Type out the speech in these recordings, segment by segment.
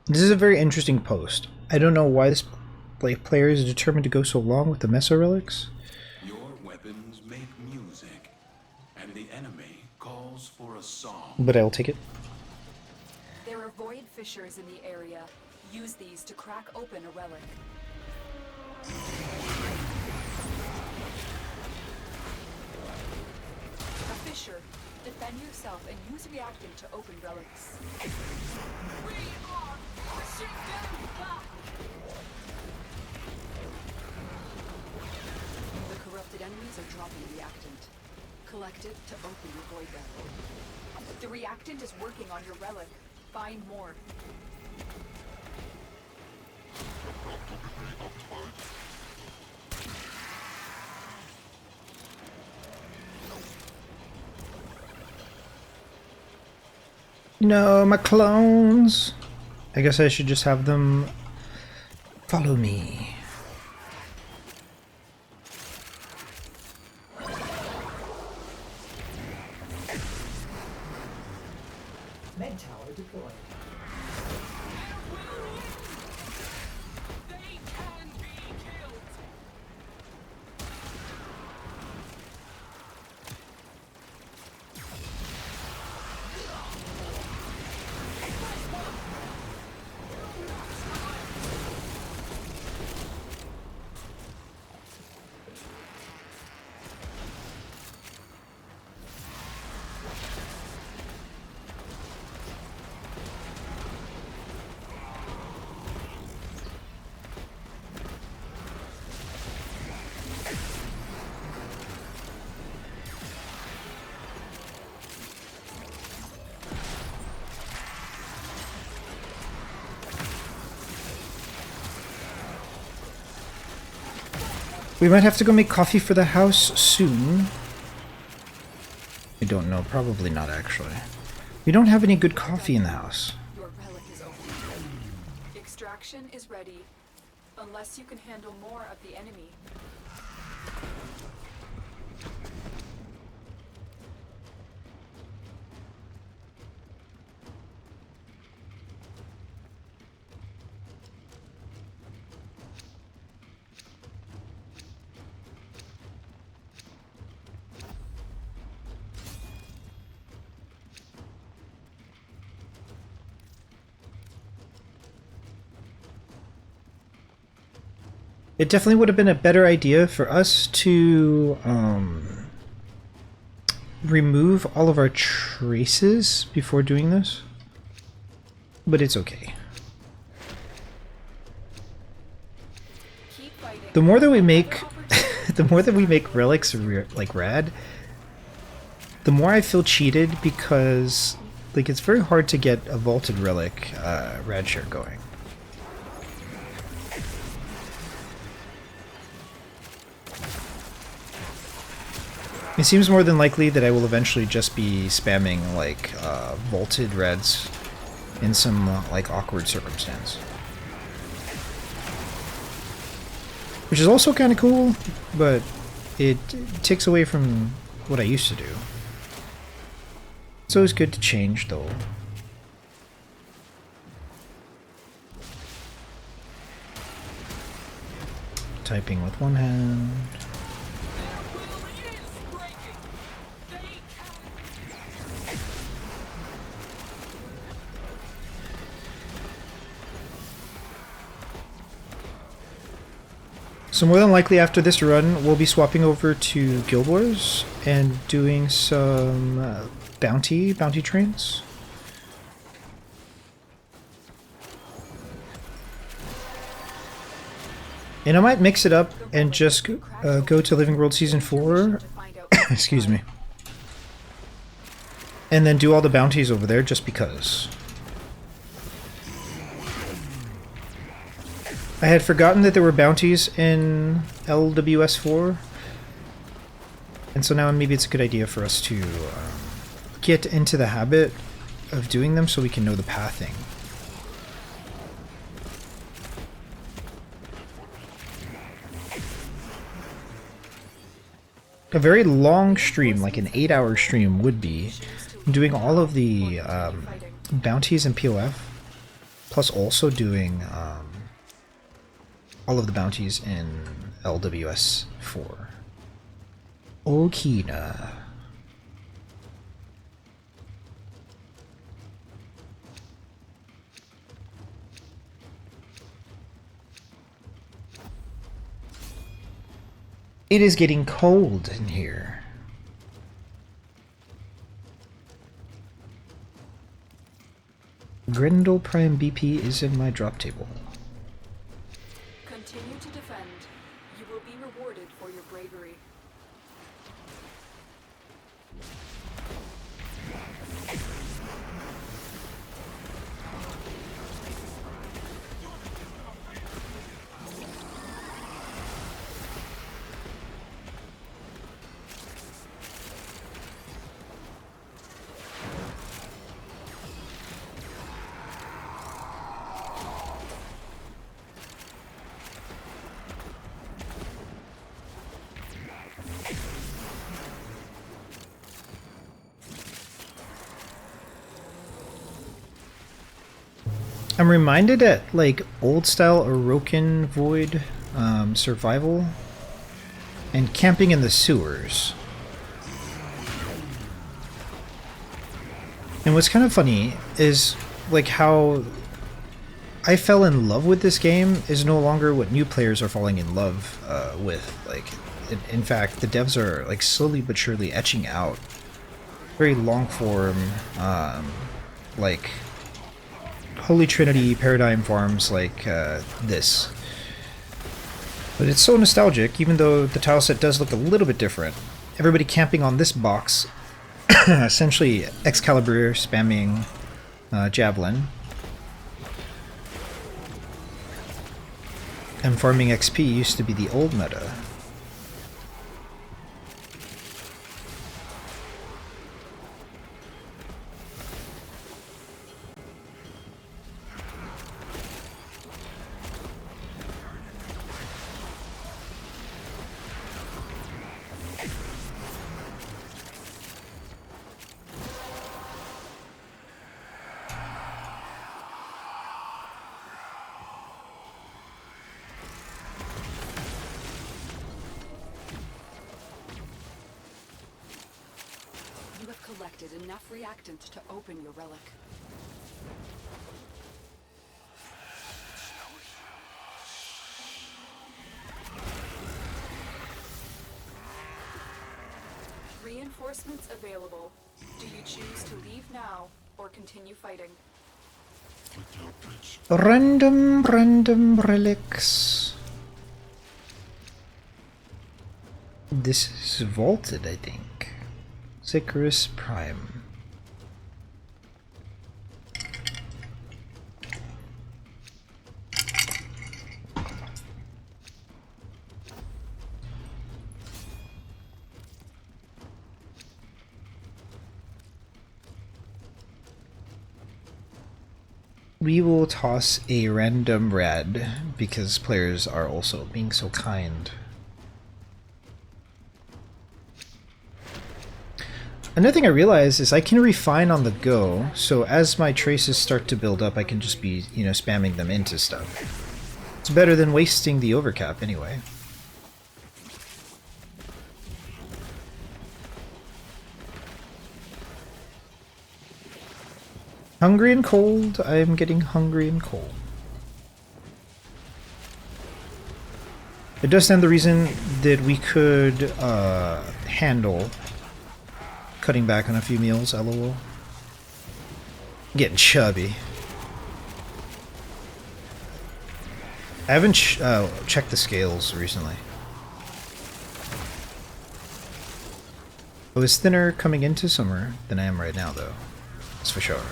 This is a very interesting post. I don't know why this player is determined to go so long with the Meso relics. Your weapons make music, and the enemy calls for a song. But I'll take it. There are void fissures in the area. Use these to crack open a relic. A fissure. Defend yourself and use reactant to open relics. We are pushing them back! The corrupted enemies are dropping reactant. Collect it to open your void relic. The reactant is working on your relic. Find more. No, my clones. I guess I should just have them follow me. Med tower deployed. They can be killed! We might have to go make coffee for the house soon. I don't know, probably not actually. We don't have any good coffee in the house. Your relic is open. Extraction is ready. Unless you can handle more of the enemy. It definitely would have been a better idea for us to remove all of our traces before doing this, but it's okay. Keep fighting. The more that we make, the more that we make relics like rad, the more I feel cheated because like it's very hard to get a vaulted relic rad share going. It seems more than likely that I will eventually just be spamming like vaulted reds in some like awkward circumstance. Which is also kind of cool, but it takes away from what I used to do. It's always good to change though. Typing with one hand. So more than likely after this run, we'll be swapping over to Guild Wars and doing some bounty trains. And I might mix it up and just go to Living World Season 4, excuse me, and then do all the bounties over there just because. I had forgotten that there were bounties in LWS4, and so now maybe it's a good idea for us to get into the habit of doing them so we can know the pathing. A very long stream, like an 8-hour stream would be, doing all of the bounties and POF. plus also doing all of the bounties in LWS 4. Okina. It is getting cold in here. Grendel Prime BP is in my drop table. Continue to defend. You will be rewarded for your bravery. I'm reminded at like old style Orokin Void survival and camping in the sewers. And what's kind of funny is like how I fell in love with this game is no longer what new players are falling in love with. Like, in fact, the devs are like slowly but surely etching out very long form, like Holy Trinity paradigm farms like this. But it's so nostalgic, even though the tile set does look a little bit different. Everybody camping on this box, essentially Excalibur spamming Javelin. And farming XP used to be the old meta. Collected enough reactant to open your relic. Reinforcements available. Do you choose to leave now or continue fighting? Random relics. This is vaulted, I think. Icarus Prime. We will toss a random red because players are also being so kind. Another thing I realized is I can refine on the go, so as my traces start to build up, I can just be, you know, spamming them into stuff. It's better than wasting the overcap anyway. Hungry and cold, I'm getting hungry and cold. It does stand the reason that we could handle cutting back on a few meals, lol. Getting chubby. I haven't checked the scales recently. I was thinner coming into summer than I am right now, though. That's for sure.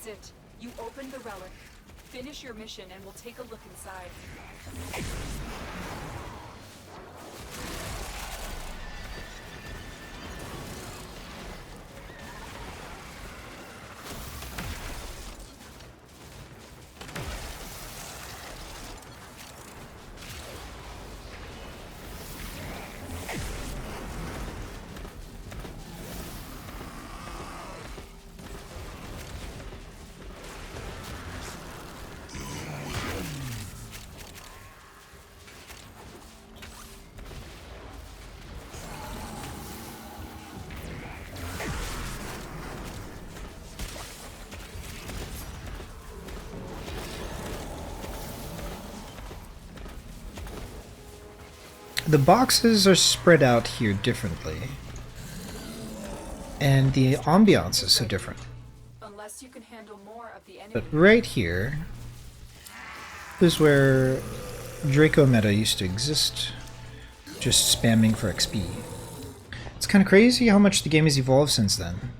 It. You opened the relic. Finish your mission and we'll take a look inside. the boxes are spread out here differently. And the ambiance is so different. Unless you can handle more of the enemy. But right here is where Draco meta used to exist. Just spamming for XP. It's kind of crazy how much the game has evolved since then.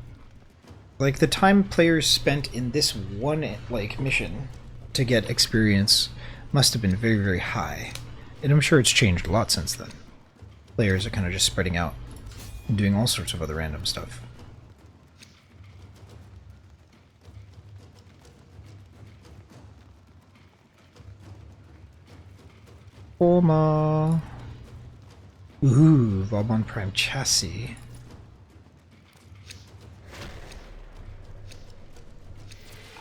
Like, the time players spent in this one, like, mission to get experience must have been very, very high. And I'm sure it's changed a lot since then. Players are kind of just spreading out and doing all sorts of other random stuff. Forma. Ooh, Vauban Prime Chassis.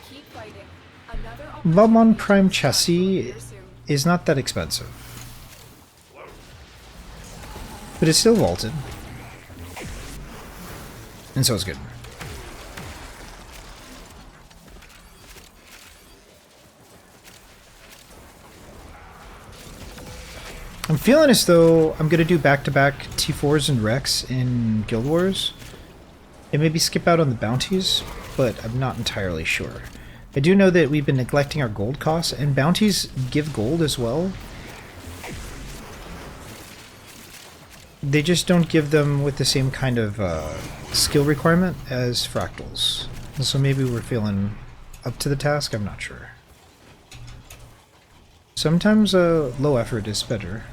Keep fighting. Another Vauban Prime Chassis is not that expensive. But it's still vaulted. And so it's good. I'm feeling as though I'm gonna do back-to-back T4s and Rex in Guild Wars. And maybe skip out on the bounties, but I'm not entirely sure. I do know that we've been neglecting our gold costs, and bounties give gold as well. They just don't give them with the same kind of skill requirement as fractals. And so maybe we're feeling up to the task, I'm not sure. Sometimes low effort is better.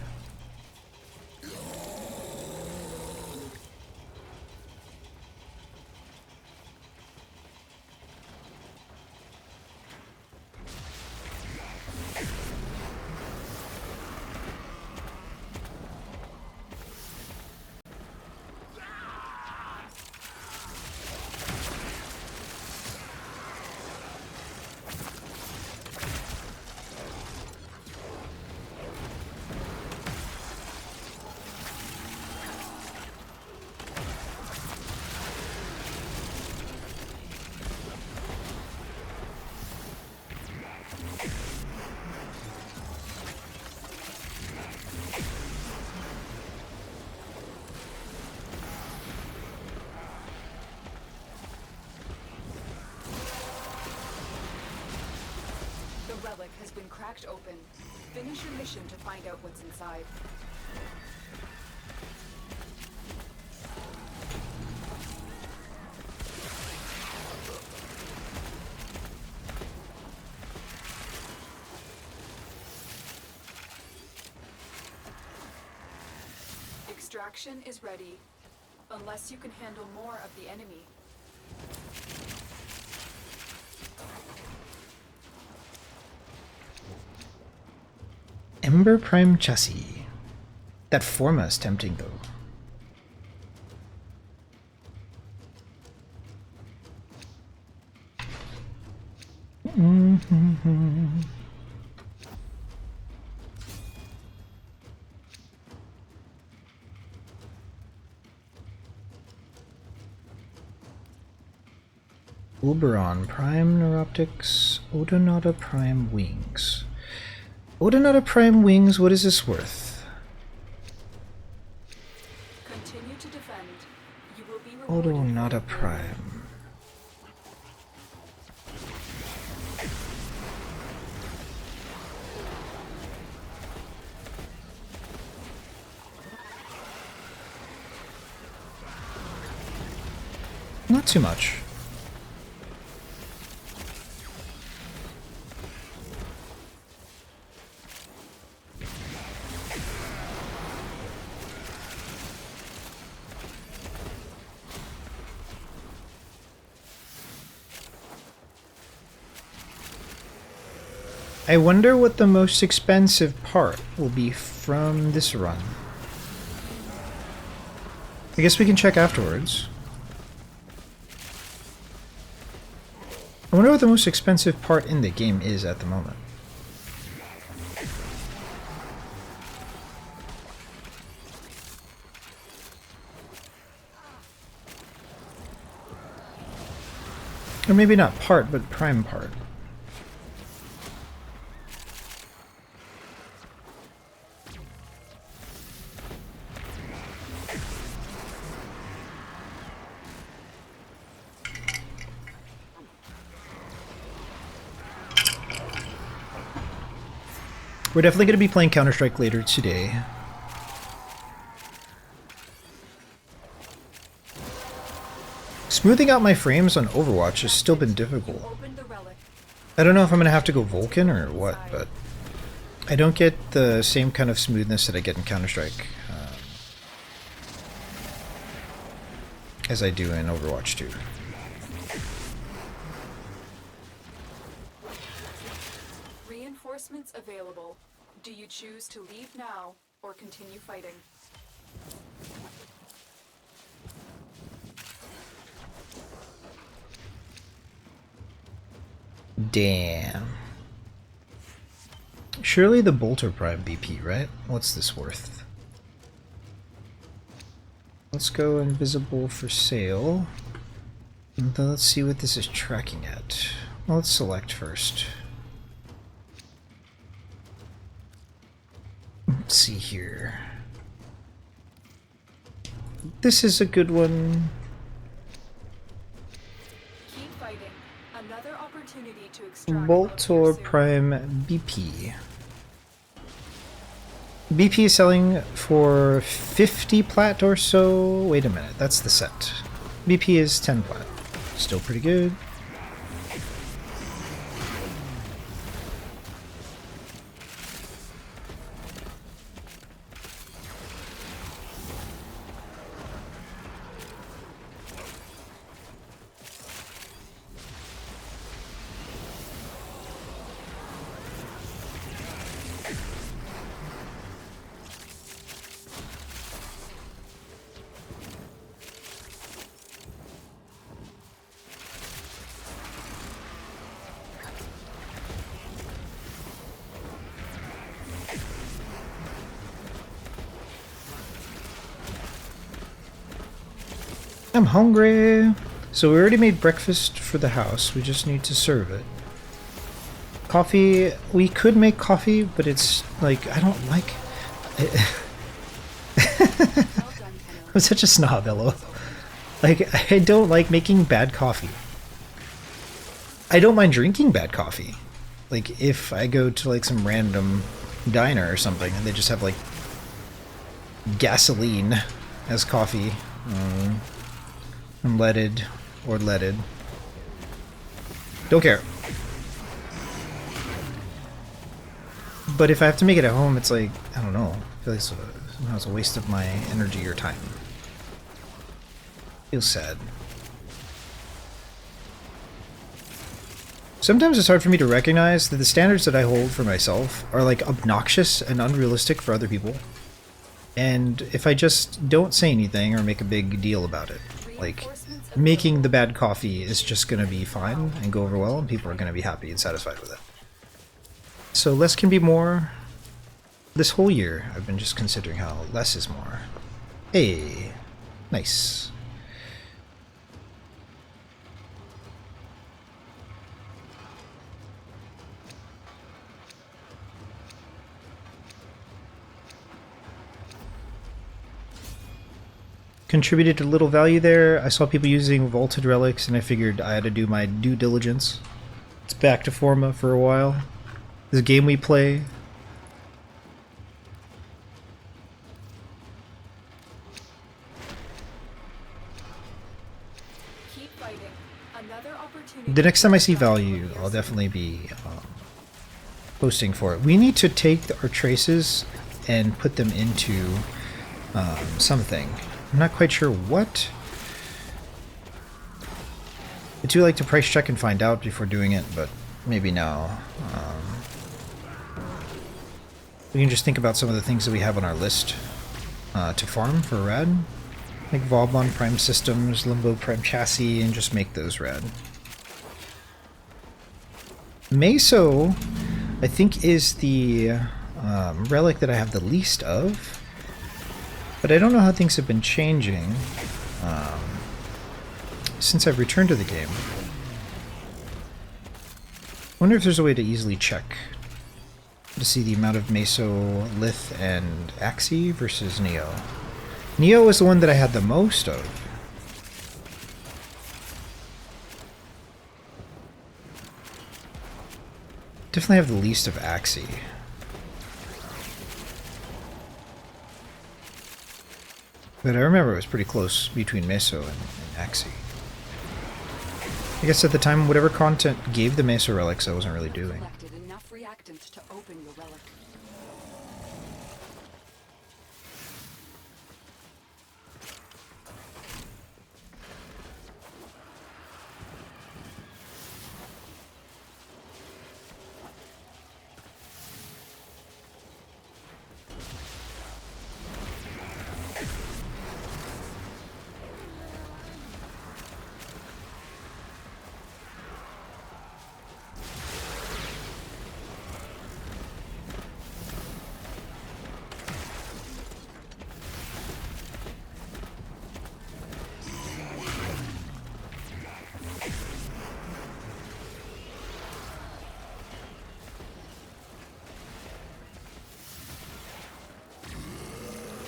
The relic has been cracked open. Finish your mission to find out what's inside. Extraction is ready. Unless you can handle more of the enemy. Ember Prime Chassis. That Forma is tempting though. Uberon Prime Neuroptics, Odonata Prime Wings. Odonata Prime Wings, what is this worth? Continue to defend. You will be rewarded. Odonata Prime. Not too much. I wonder what the most expensive part will be from this run. I guess we can check afterwards. I wonder what the most expensive part in the game is at the moment. Or maybe not part, but prime part. We're definitely going to be playing Counter-Strike later today. Smoothing out my frames on Overwatch has still been difficult. Open the relic. I don't know if I'm going to have to go Vulcan or what, but I don't get the same kind of smoothness that I get in Counter-Strike as I do in Overwatch 2. Reinforcements available. Do you choose to leave now or continue fighting? Damn. Surely the Bolter Prime BP, right? What's this worth? Let's go invisible for sale. And then let's see what this is tracking at. Well, let's select first. Let's see here. This is a good one. Keep fighting. Another opportunity to extract Bolter Prime BP. BP is selling for 50 plat or so. Wait a minute, that's the set. BP is 10 plat. Still pretty good. I'm hungry. So we already made breakfast for the house. We just need to serve it. Coffee. We could make coffee, but it's like, I don't like it. I'm such a snob, Elo. Like, I don't like making bad coffee. I don't mind drinking bad coffee. Like, if I go to like some random diner or something and they just have like gasoline as coffee, unleaded or leaded, don't care. But if I have to make it at home, it's like, I don't know, I feel like somehow it's a waste of my energy or time. Feels sad. Sometimes it's hard for me to recognize that the standards that I hold for myself are like obnoxious and unrealistic for other people. And if I just don't say anything or make a big deal about it, like making the bad coffee is just going to be fine and go over well and people are going to be happy and satisfied with it. So less can be more. This whole year I've been just considering how less is more. Hey, nice. Contributed a little value there. I saw people using vaulted relics and I figured I had to do my due diligence. It's back to Forma for a while. This game we play. Keep fighting. Another opportunity. The next time I see value, I'll definitely be posting for it. We need to take our traces and put them into something. I'm not quite sure what. I do like to price check and find out before doing it, but maybe now. We can just think about some of the things that we have on our list to farm for rad. Like Voblon Prime Systems, Limbo Prime Chassis, and just make those rad. Meso, I think, is the relic that I have the least of. But I don't know how things have been changing since I've returned to the game. I wonder if there's a way to easily check to see the amount of Meso, Lith, and Axie versus Neo. Neo was the one that I had the most of. Definitely have the least of Axie. But I remember it was pretty close between Meso and Axie. I guess at the time, whatever content gave the Meso relics, I wasn't really doing. Collected enough reactant to open your relic.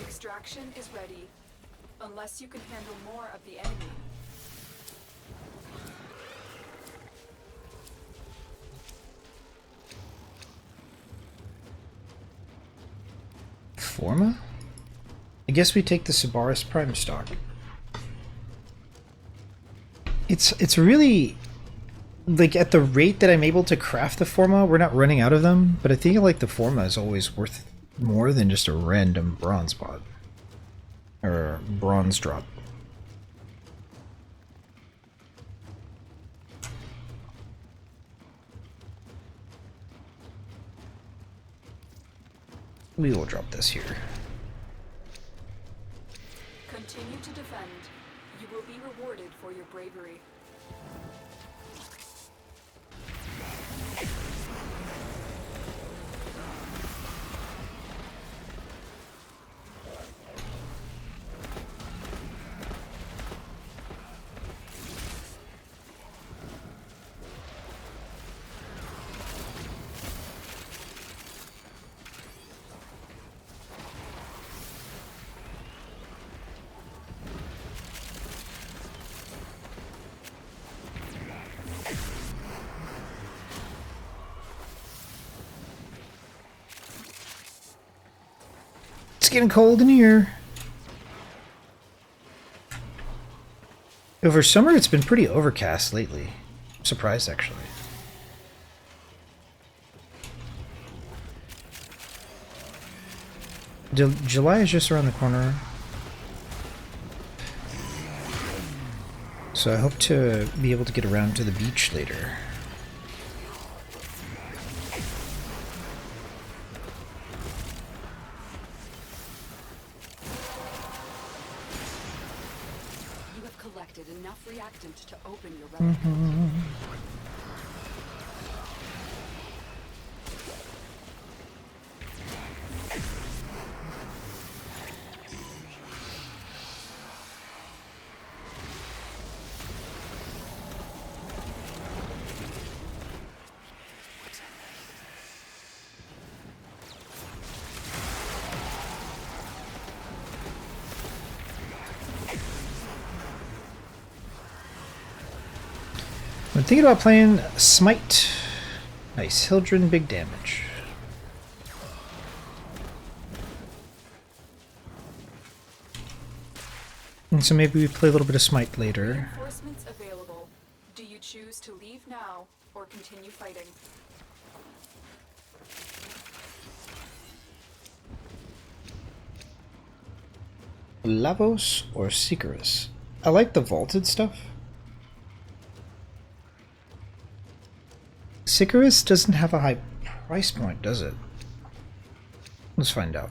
Extraction is ready, unless you can handle more of the enemy. Forma? I guess we take the Sabaris Prime stock. It's really like at the rate that I'm able to craft the Forma, we're not running out of them, but I think like the Forma is always worth more than just a random bronze pot. Or bronze drop. We will drop this here. Continue to defend. You will be rewarded for your bravery. It's getting cold in here. Over summer, it's been pretty overcast lately. I'm surprised, actually. July is just around the corner. So I hope to be able to get around to the beach later. You have collected enough reactant to open your relic. I'm thinking about playing Smite. Nice, Hildren, big damage. And so maybe we play a little bit of Smite later. Reinforcements available. Do you choose to leave now or continue fighting? Lavos or Sikaris? I like the vaulted stuff. Sikaris doesn't have a high price point, does it? Let's find out.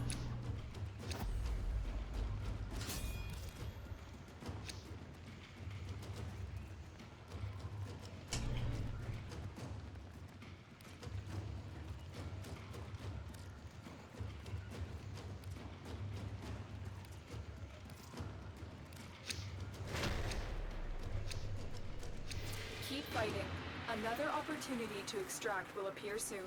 Keep fighting. Another opportunity to extract will appear soon.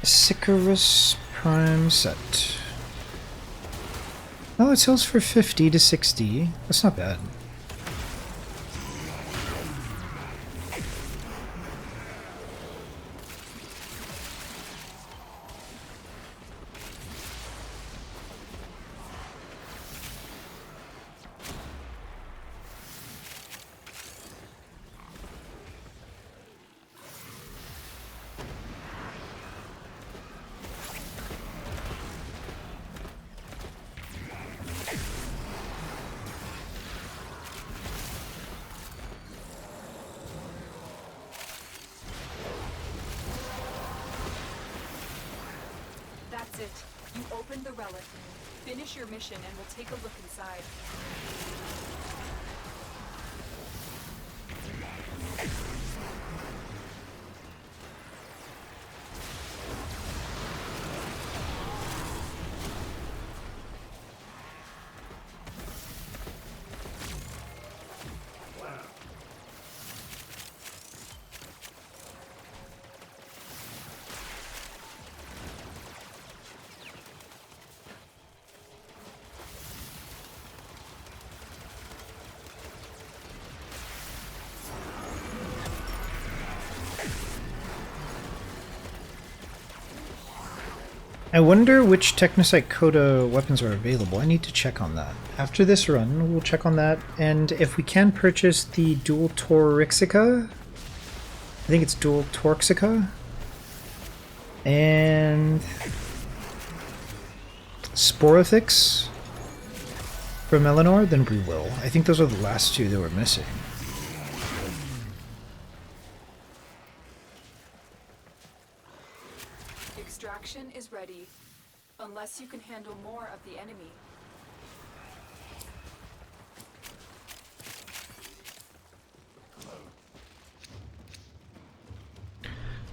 Sicarus Prime set. Oh, it sells for 50 to 60. That's not bad. That's it. You opened the relic. Finish your mission and we'll take a look inside. I wonder which Technocyte Coda weapons are available. I need to check on that. After this run, we'll check on that, and if we can purchase the Dual Torixica, I think it's Dual Torxica, and Sporothix from Eleanor, then we will. I think those are the last two that we're missing. Extraction is ready. Unless you can handle more of the enemy.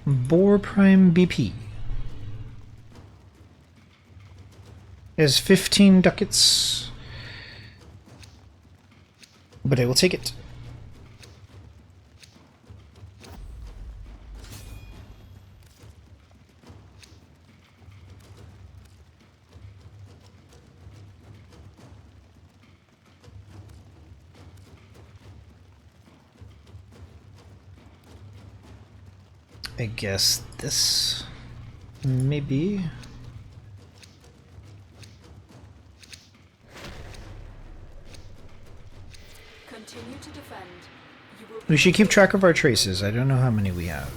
Boar Prime BP is 15 ducats, but I will take it. I guess this maybe. Continue to defend. You will We should keep track of our traces. I don't know how many we have.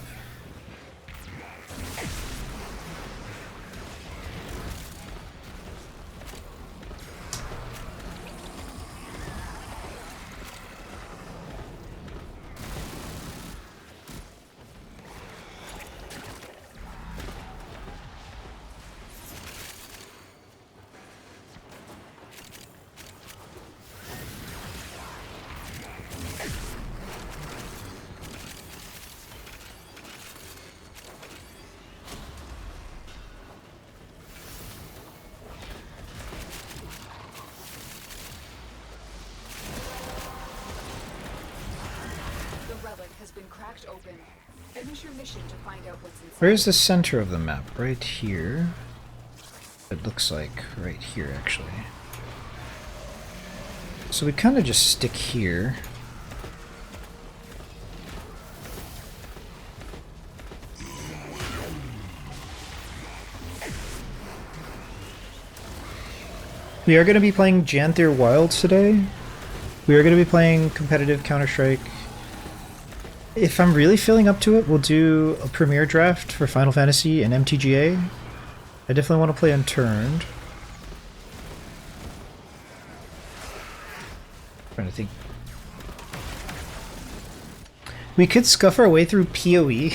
open. Finish your mission to find out what's inside. Where's the center of the map? Right here. It looks like right here, actually. So we kind of just stick here. We are going to be playing Janther Wilds today. We are going to be playing competitive Counter-Strike. If I'm really feeling up to it, we'll do a premiere draft for Final Fantasy and MTGA. I definitely want to play Unturned. Trying to think. We could scuff our way through POE.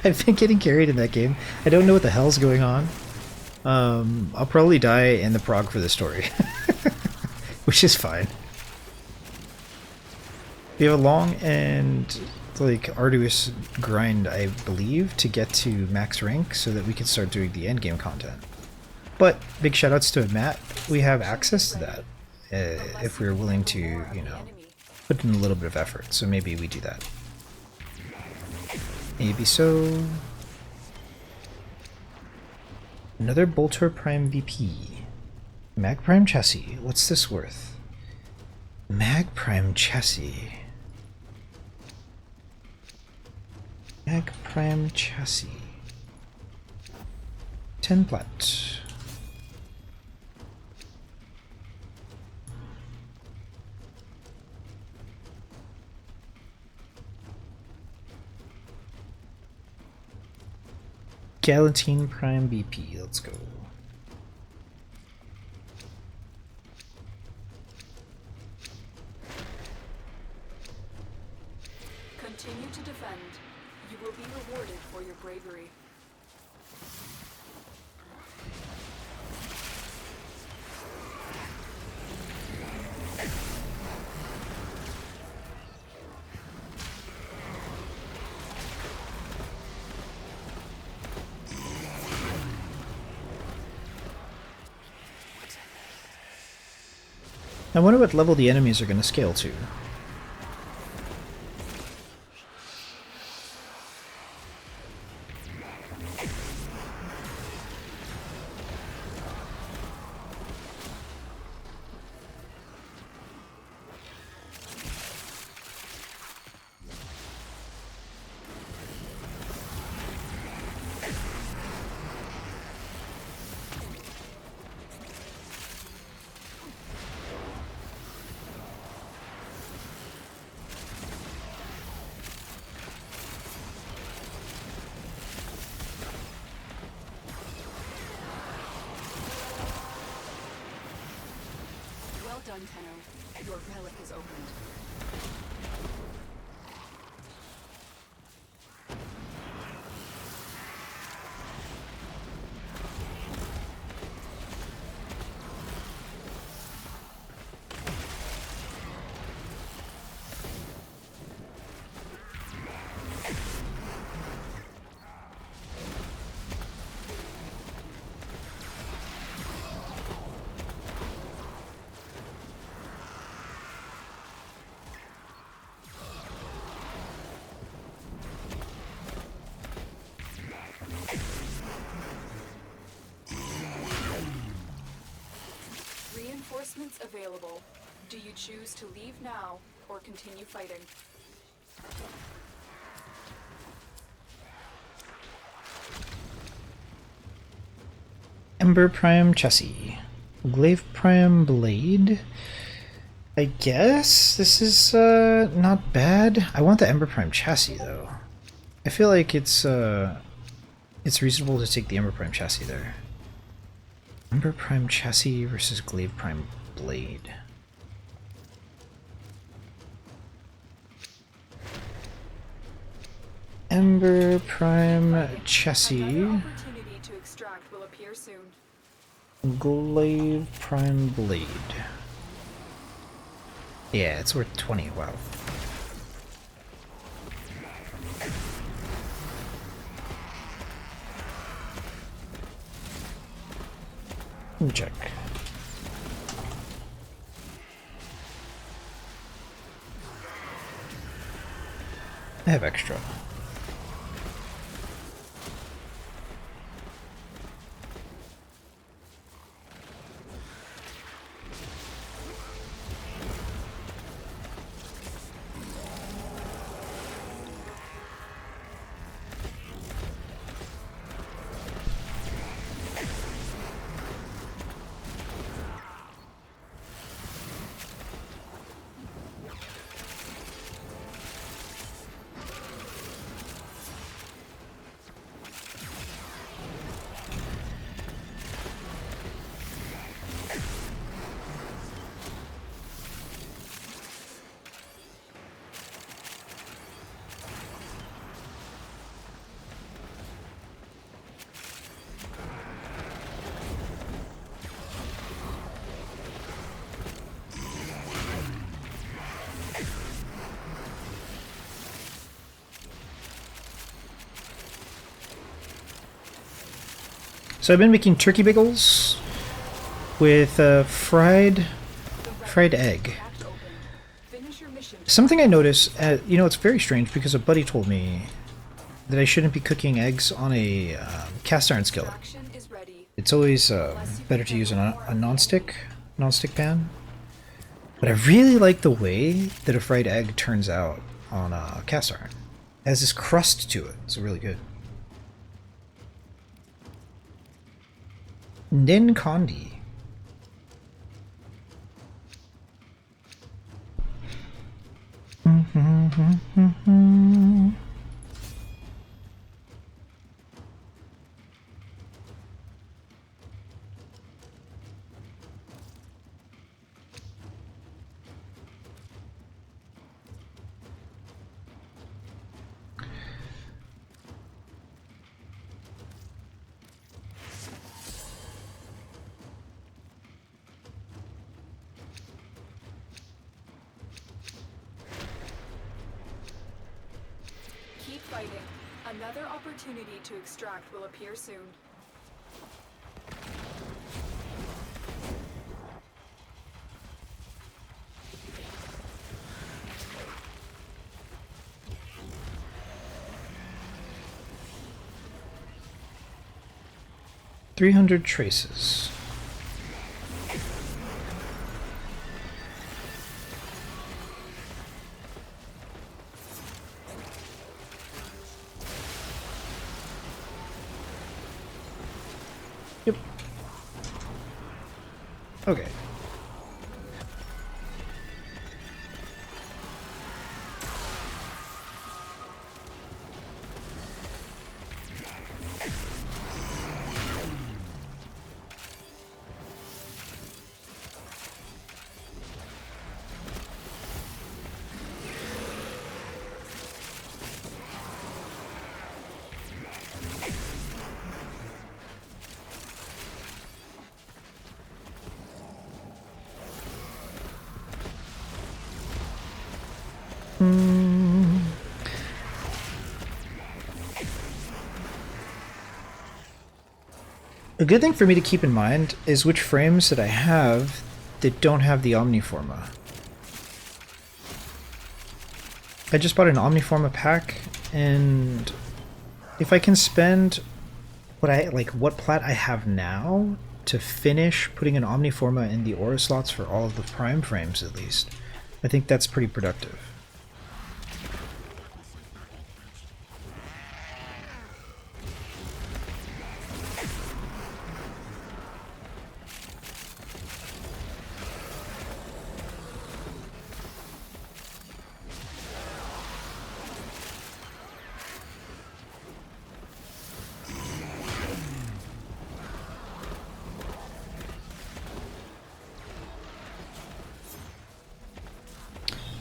I've been getting carried in that game. I don't know what the hell's going on. I'll probably die in the prog for this story. Which is fine. We have a long and like arduous grind, I believe, to get to max rank so that we can start doing the endgame content. But big shoutouts to Matt. We have access to that if we're willing to, you know, put in a little bit of effort. So maybe we do that. Maybe so. Another Bolter Prime VP. Mag Prime Chassis. What's this worth? Mag Prime Chassis. Mag Prime Chassis. 10 plat. Galatine Prime BP, let's go. Continue to defend. You will be rewarded for your bravery. I wonder what level the enemies are going to scale to. Well done, Tenno. Your relic is opened. Reinforcements available. Do you choose to leave now or continue fighting? Ember Prime Chassis. Glaive Prime Blade. I guess this is not bad. I want the Ember Prime Chassis though. I feel like it's reasonable to take the Ember Prime Chassis there. Ember Prime Chassis versus Glaive Prime Blade. Ember Prime Chassis. Another opportunity to extract will appear soon. Glaive Prime Blade. Yeah, it's worth 20. Wow. Let me check. I have extra. So I've been making turkey bagels with fried egg. Finish your mission. Something I noticed, you know, it's very strange because a buddy told me that I shouldn't be cooking eggs on a cast iron skillet. Action is ready. It's always better to use a non-stick pan. But I really like the way that a fried egg turns out on cast iron. It has this crust to it. It's really good. Nin Condi. Keep fighting. Another opportunity to extract will appear soon. $300 traces. Yep. Okay. A good thing for me to keep in mind is which frames that I have that don't have the Omniforma. I just bought an Omniforma pack, and if I can spend what plat I have now to finish putting an Omniforma in the aura slots for all of the prime frames at least, I think that's pretty productive.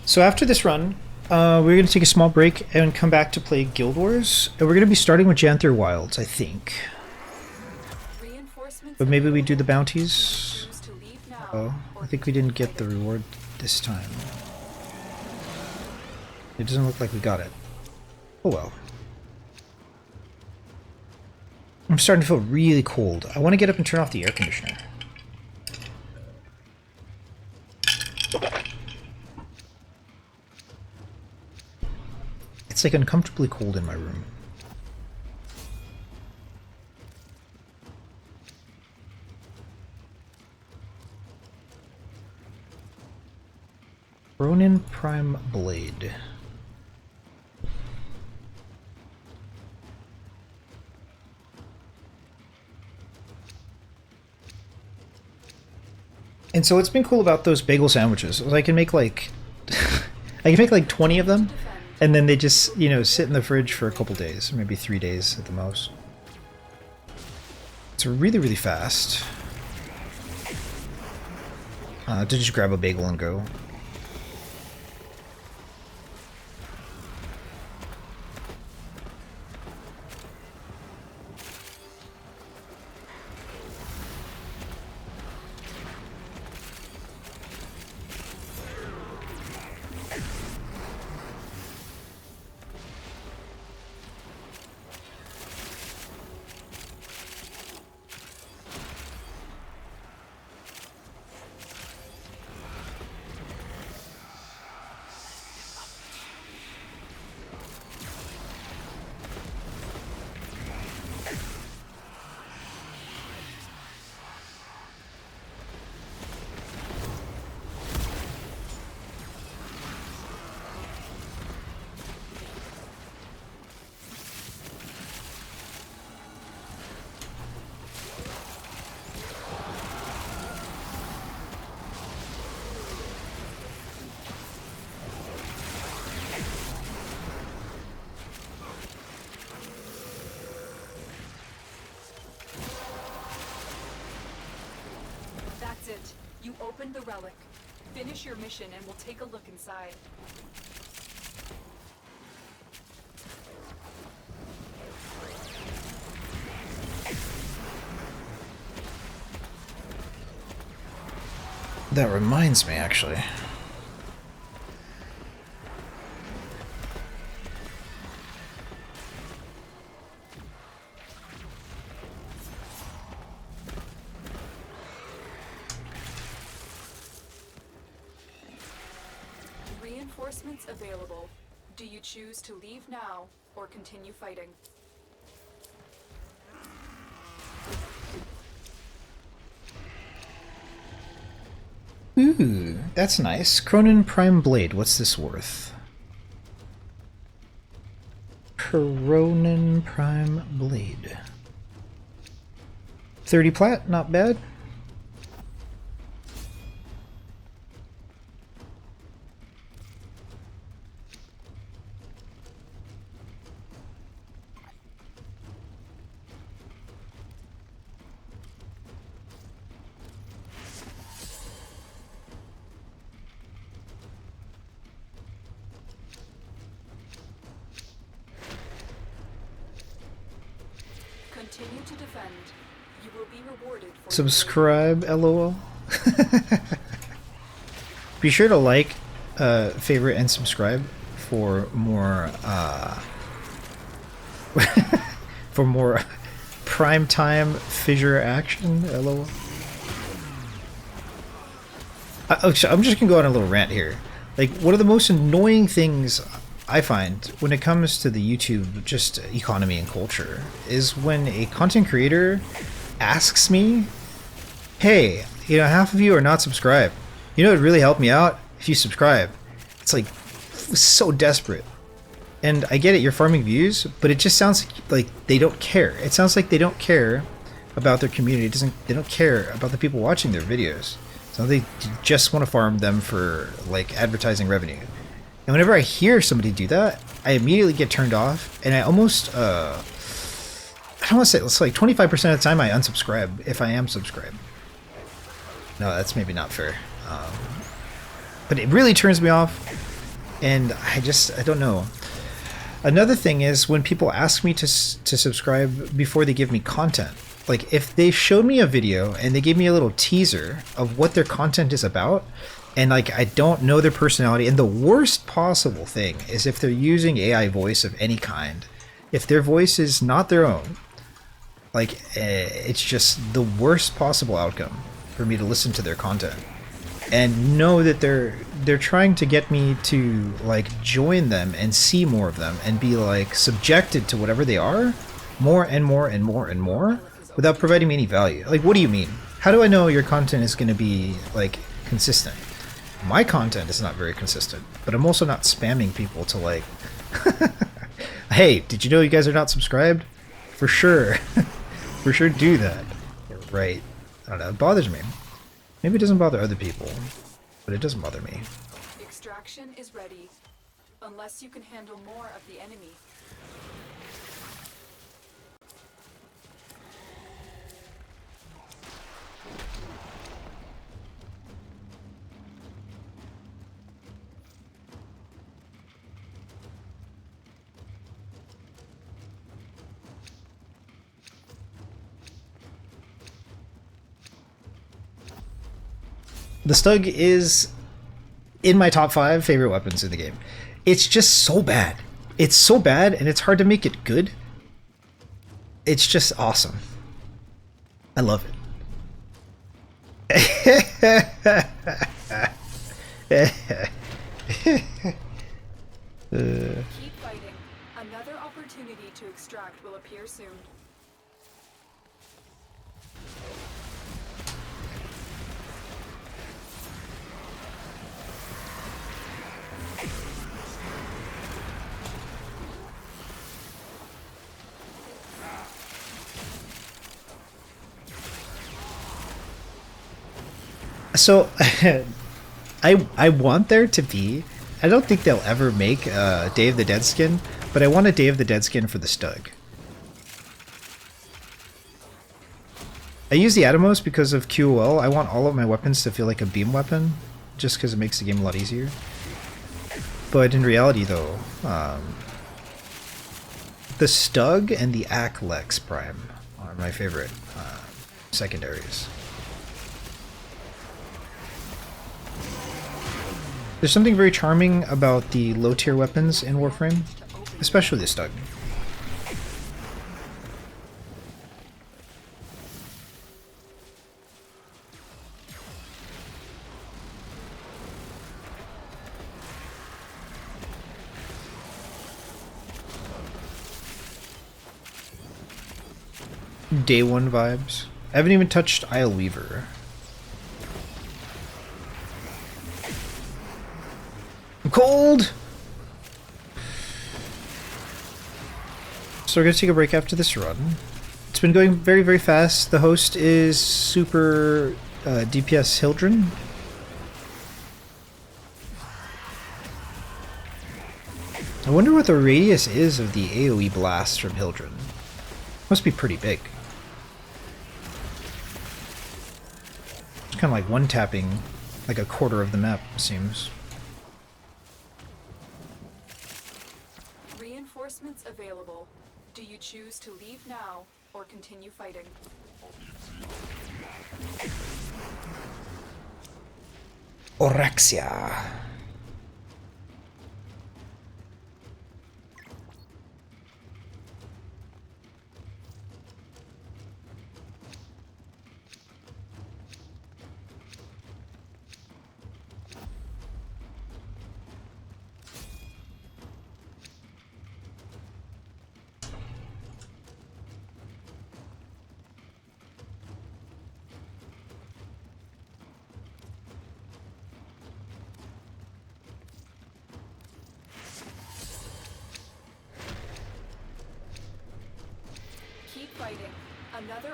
So after this run, we're going to take a small break and come back to play Guild Wars. And we're going to be starting with Janther Wilds, I think. But maybe we do the bounties. Oh, I think we didn't get the reward this time. It doesn't look like we got it. Oh well. I'm starting to feel really cold. I want to get up and turn off the air conditioner. It's like uncomfortably cold in my room. Ronin Prime Blade. And so what's been cool about those bagel sandwiches is I can make like I can make like 20 of them, and then they just, you know, sit in the fridge for a couple days, maybe 3 days at the most. It's really, really fast. To just grab a bagel and go. You opened the relic. Finish your mission and we'll take a look inside. That reminds me, actually. Reinforcements available. Do you choose to leave now or continue fighting? Ooh, that's nice. Cronin Prime Blade, what's this worth? Cronin Prime Blade. 30 plat, not bad. Continue to defend. You will be rewarded for Subscribe, lol. Be sure to like, favorite, and subscribe for more, for more primetime fissure action, lol. I'm just gonna go on a little rant here. Like, one of the most annoying things I find when it comes to the YouTube just economy and culture is when a content creator asks me, hey, you know, half of you are not subscribed. You know, it would really help me out if you subscribe. It's like so desperate. And I get it, you're farming views, but it just sounds like they don't care. It sounds like they don't care about their community. They don't care about the people watching their videos. So they just want to farm them for like advertising revenue. And whenever I hear somebody do that, I immediately get turned off, and I almost, I don't want to say, it's like 25% of the time I unsubscribe, if I am subscribed. No, that's maybe not fair. But it really turns me off, and I don't know. Another thing is when people ask me to subscribe before they give me content. Like, if they showed me a video and they gave me a little teaser of what their content is about, and like I don't know their personality, and the worst possible thing is if they're using AI voice of any kind, if their voice is not their own, like it's just the worst possible outcome for me to listen to their content and know that they're trying to get me to like join them and see more of them and be like subjected to whatever they are more and more and more and more without providing me any value. Like, what do you mean? How do I know your content is going to be like consistent? My content is not very consistent, but I'm also not spamming people to like, hey, did you know you guys are not subscribed? For sure. For sure do that. Right. I don't know, it bothers me. Maybe it doesn't bother other people, but it doesn't bother me. Extraction is ready, unless you can handle more of the enemy. The Stug is in my top 5 favorite weapons in the game. It's just so bad. It's so bad, and it's hard to make it good. It's just awesome. I love it. Keep fighting. Another opportunity to extract will appear soon. So, I want there to be, I don't think they'll ever make a Day of the Dead skin, but I want a Day of the Dead skin for the Stug. I use the Atomos because of QOL. I want all of my weapons to feel like a beam weapon, just because it makes the game a lot easier. But in reality, though, the Stug and the Aklex Prime are my favorite secondaries. There's something very charming about the low-tier weapons in Warframe, especially the Stug. Day 1 vibes. I haven't even touched Isle Weaver. I'm cold! So we're gonna take a break after this run. It's been going very, very fast. The host is super DPS Hildren. I wonder what the radius is of the AoE blast from Hildren. Must be pretty big. It's kind of like one-tapping like a quarter of the map, it seems. Reinforcements available. Do you choose to leave now or continue fighting? Orexia.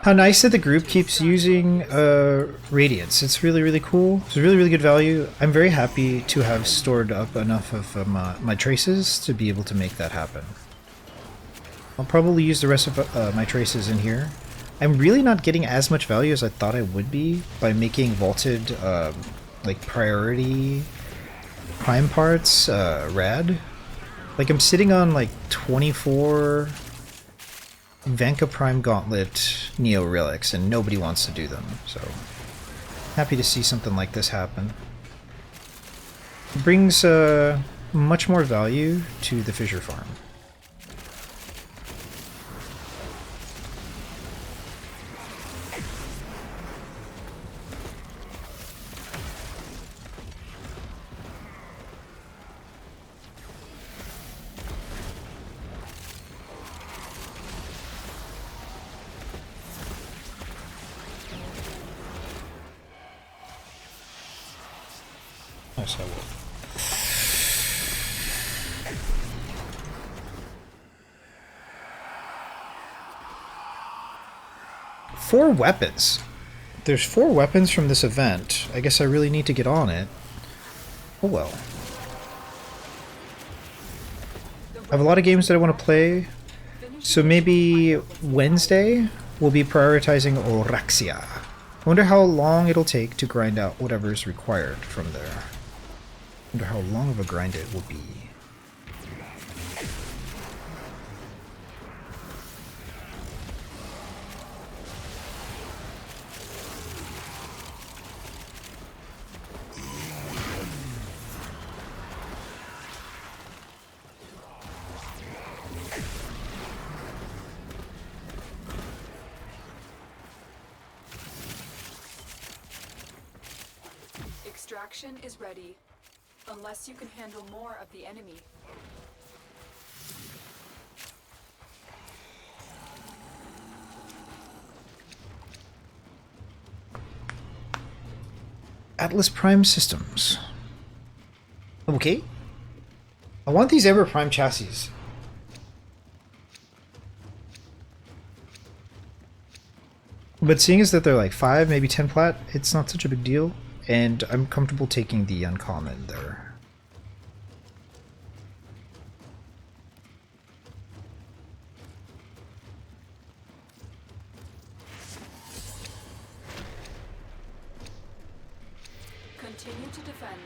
How nice that the group keeps using Radiance. It's really, really cool. It's really, really good value. I'm very happy to have stored up enough of my traces to be able to make that happen. I'll probably use the rest of my traces in here. I'm really not getting as much value as I thought I would be by making vaulted like priority prime parts rad. Like I'm sitting on like 24 Vanka Prime Gauntlet Neo Relics, and nobody wants to do them, so happy to see something like this happen. It brings much more value to the Fissure farm. Nice, I will. Four weapons. There's 4 weapons from this event. I guess I really need to get on it. Oh well. I have a lot of games that I want to play, so maybe Wednesday we'll be prioritizing Orexia. I wonder how long it'll take to grind out whatever is required from there. I wonder how long of a grind it will be. Extraction is ready, unless you can handle more of the enemy. Atlas Prime Systems. Okay. I want these Ever Prime chassis. But seeing as that they're like 5, maybe 10 plat, it's not such a big deal. And I'm comfortable taking the uncommon there. Continue to defend.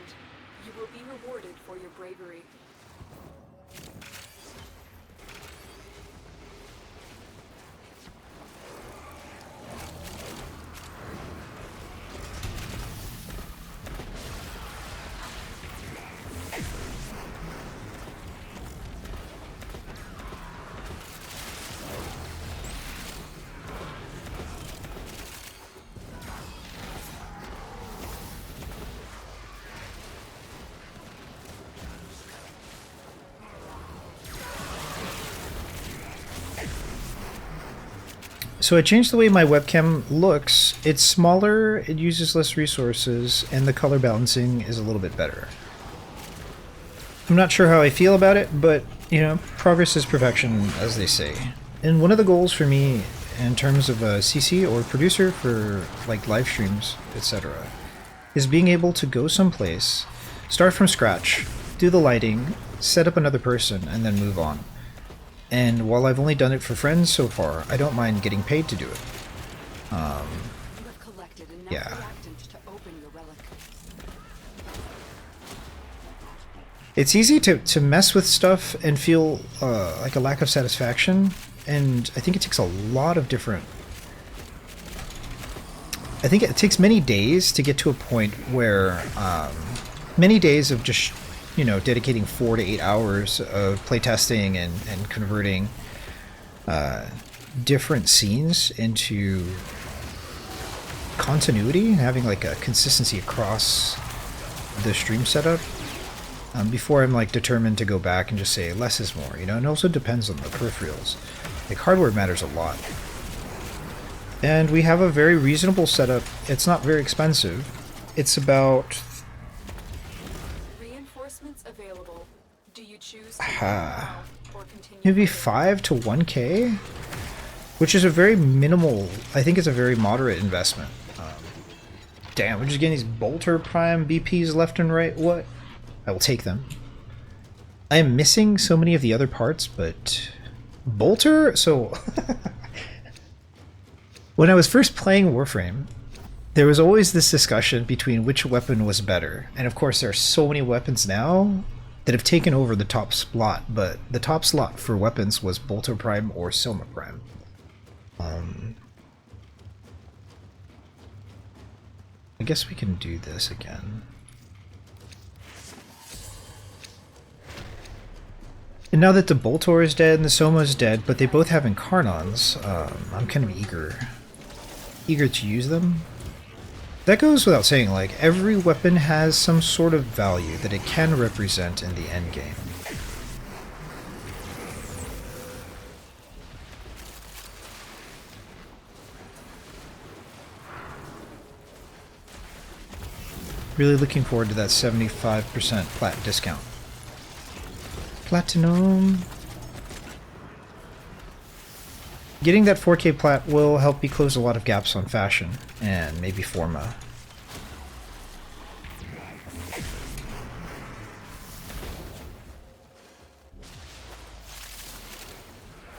You will be rewarded for your bravery. So I changed the way my webcam looks. It's smaller, it uses less resources, and the color balancing is a little bit better. I'm not sure how I feel about it, but, you know, progress is perfection, as they say. And one of the goals for me, in terms of a CC or producer for, like, live streams, etc., is being able to go someplace, start from scratch, do the lighting, set up another person, and then move on. And while I've only done it for friends so far, I don't mind getting paid to do it. You have collected enough Yeah. reactant to open your relic. It's easy to mess with stuff and feel like a lack of satisfaction, and I think it takes a lot of different... I think it takes many days to get to a point where many days of just, you know, dedicating 4 to 8 hours of playtesting and converting different scenes into continuity, having like a consistency across the stream setup, before I'm like determined to go back and just say less is more, you know. And it also depends on the peripherals. Like hardware matters a lot. And we have a very reasonable setup. It's not very expensive. It's about Reinforcements available. Do you choose or continue? maybe 5 to 1k, which is a very minimal, I think it's a very moderate investment. Damn, we're just getting these Bolter Prime BPs left and right. What? I will take them. I am missing so many of the other parts, but Bolter? So when I was first playing Warframe, there was always this discussion between which weapon was better. And of course there are so many weapons now that have taken over the top slot, but the top slot for weapons was Bolter Prime or Soma Prime. I guess we can do this again. And now that the Boltor is dead and the Soma is dead, but they both have Incarnons, I'm kind of eager to use them. That goes without saying, like, every weapon has some sort of value that it can represent in the endgame. Really looking forward to that 75% plat discount. Platinum. Getting that 4K plat will help me close a lot of gaps on fashion and maybe Forma.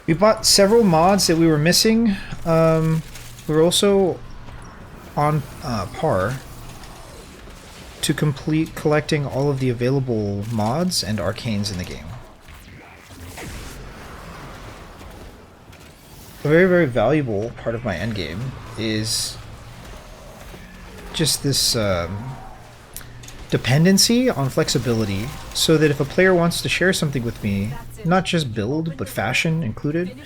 We bought several mods that we were missing. We're also on par to complete collecting all of the available mods and arcanes in the game. A very, very valuable part of my endgame is just this dependency on flexibility, so that if a player wants to share something with me, not just build, but fashion included,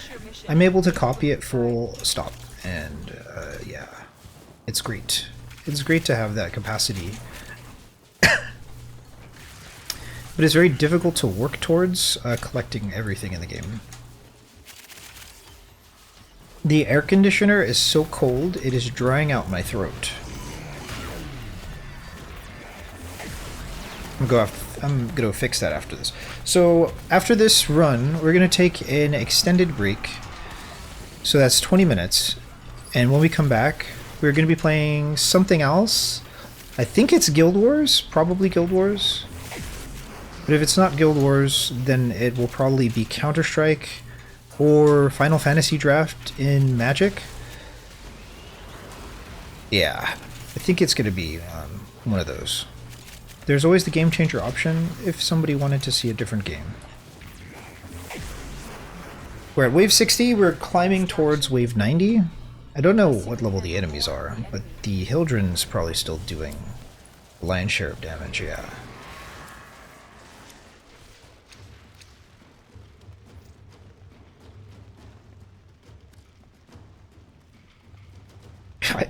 I'm able to copy it full stop. And yeah, it's great. It's great to have that capacity. But it's very difficult to work towards collecting everything in the game. The air conditioner is so cold, it is drying out my throat. I'm gonna fix that after this. So after this run, we're gonna take an extended break. So that's 20 minutes. And when we come back, we're gonna be playing something else. I think it's Guild Wars, probably Guild Wars. But if it's not Guild Wars, then it will probably be Counter-Strike or Final Fantasy Draft in Magic. Yeah, I think it's going to be one of those. there's always the game changer option if somebody wanted to see a different game. We're at wave 60, we're climbing towards wave 90. I don't know what level the enemies are, but the Hildren's probably still doing lion's share of damage, yeah.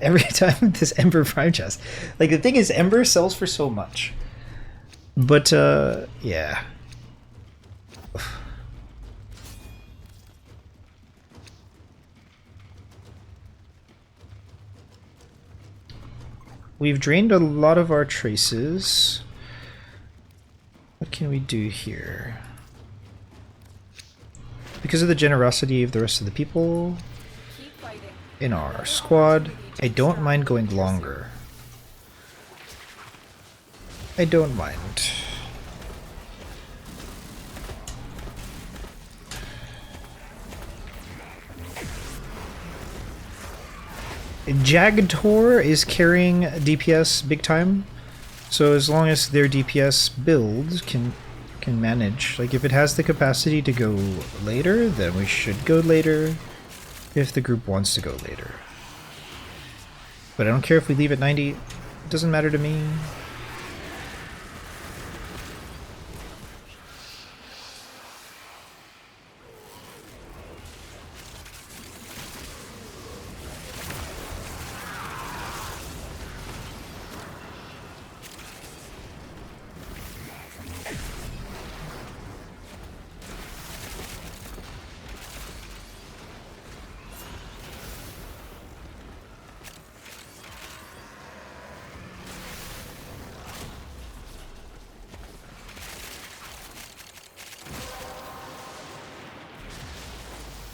Every time with this Ember Prime chest. Like, the thing is, Ember sells for so much. But, yeah. We've drained a lot of our traces. What can we do here? Because of the generosity of the rest of the people in our squad, I don't mind going longer. I don't mind. Jagdtor is carrying DPS big time, so as long as their DPS build can manage, like if it has the capacity to go later, then we should go later if the group wants to go later. But I don't care if we leave at 90, it doesn't matter to me.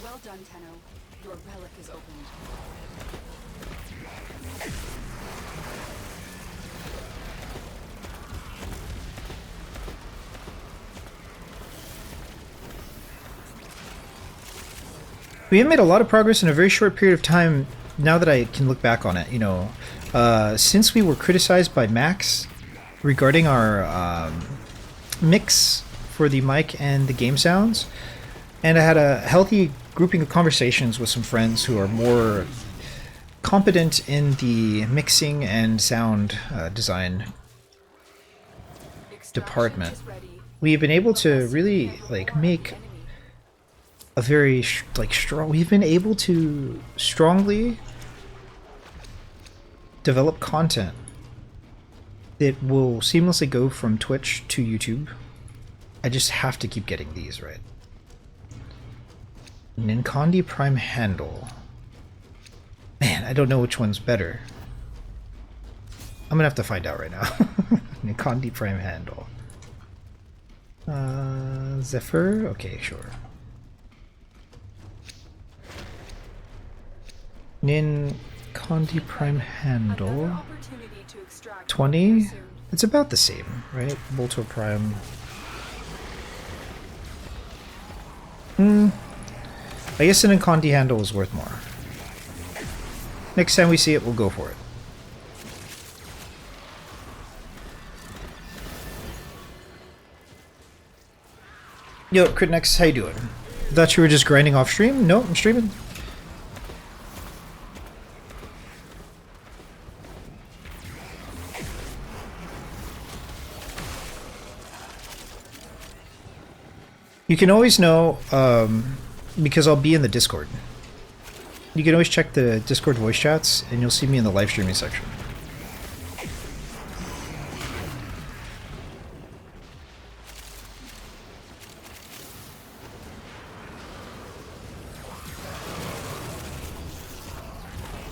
Well done, Tenno. Your relic is opened. We have made a lot of progress in a very short period of time now that I can look back on it, you know. Since we were criticized by Max regarding our mix for the mic and the game sounds, and I had a healthy grouping of conversations with some friends who are more competent in the mixing and sound design department. We've been able to really like make a very strong. We've been able to strongly develop content that will seamlessly go from Twitch to YouTube. I just have to keep getting these right. Ninkandi Prime Handle. Man, I don't know which one's better. I'm gonna have to find out right now. Ninkandi Prime Handle. Zephyr? Okay, sure. Ninkandi Prime Handle. 20? It's about the same, right? Bolto Prime. I guess an Ninkandi handle is worth more. Next time we see it, we'll go for it. Yo, Critnex, how you doing? Thought you were just grinding off stream? No, I'm streaming. You can always know, because I'll be in the Discord. You can always check the Discord voice chats, and you'll see me in the live streaming section.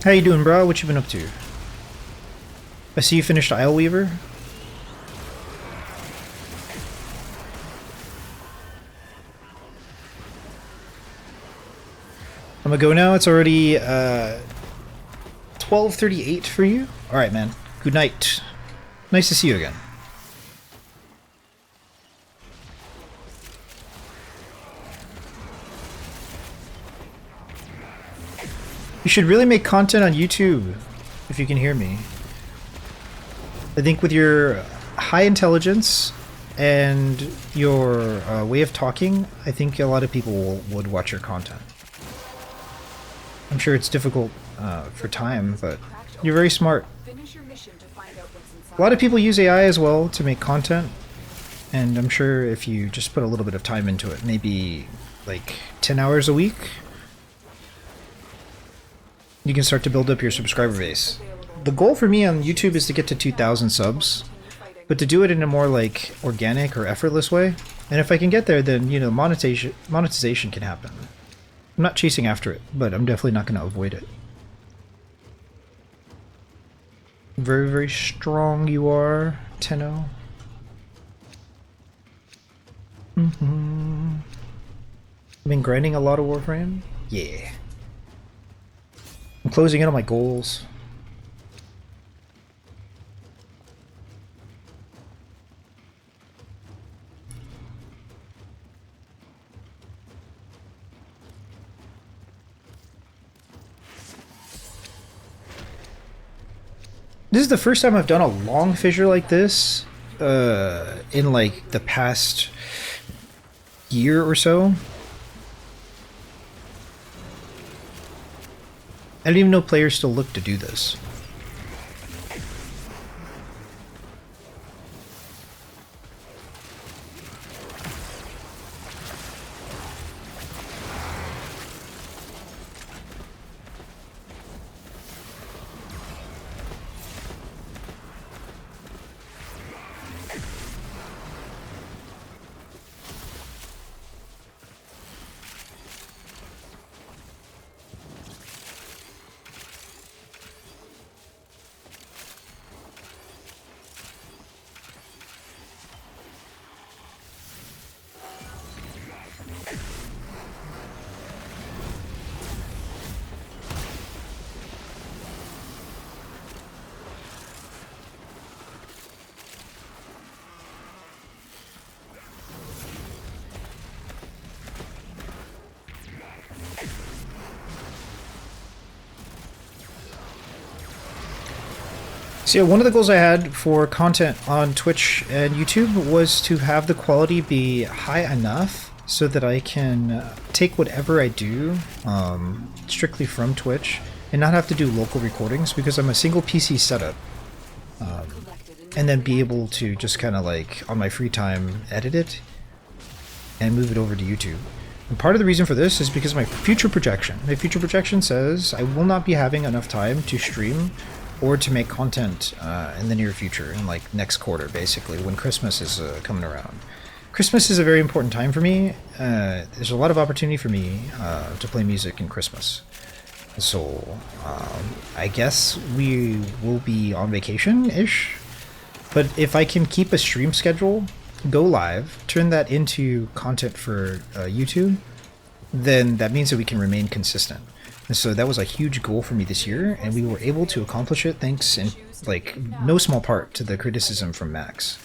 How you doing, bro? What you been up to? I see you finished Isle Weaver. I'm gonna go now. It's already 12:38 for you. All right, man. Good night. Nice to see you again. You should really make content on YouTube if you can hear me. I think with your high intelligence and your way of talking, I think a lot of people would watch your content. I'm sure it's difficult for time, but you're very smart. Finish your mission to find out what's inside. A lot of people use AI as well to make content, and I'm sure if you just put a little bit of time into it, maybe like 10 hours a week, you can start to build up your subscriber base. The goal for me on YouTube is to get to 2,000 subs, but to do it in a more like organic or effortless way. And if I can get there, then, you know, monetization can happen. I'm not chasing after it, but I'm definitely not going to avoid it. Very, very strong you are, Tenno. Been grinding a lot of Warframe? Yeah. I'm closing in on my goals. This is the first time I've done a long fissure like this in like the past year or so. I didn't even know players still look to do this. So yeah, one of the goals I had for content on Twitch and YouTube was to have the quality be high enough so that I can take whatever I do strictly from Twitch and not have to do local recordings, because I'm a single PC setup, and then be able to just kind of like on my free time edit it and move it over to YouTube. And part of the reason for this is because my future projection. My future projection says I will not be having enough time to stream or to make content in the near future, in like next quarter, basically, when Christmas is coming around. Christmas is a very important time for me. There's a lot of opportunity for me to play music in Christmas. So I guess we will be on vacation-ish. But if I can keep a stream schedule, go live, turn that into content for YouTube, then that means that we can remain consistent. And so that was a huge goal for me this year, and we were able to accomplish it thanks in like no small part to the criticism from Max.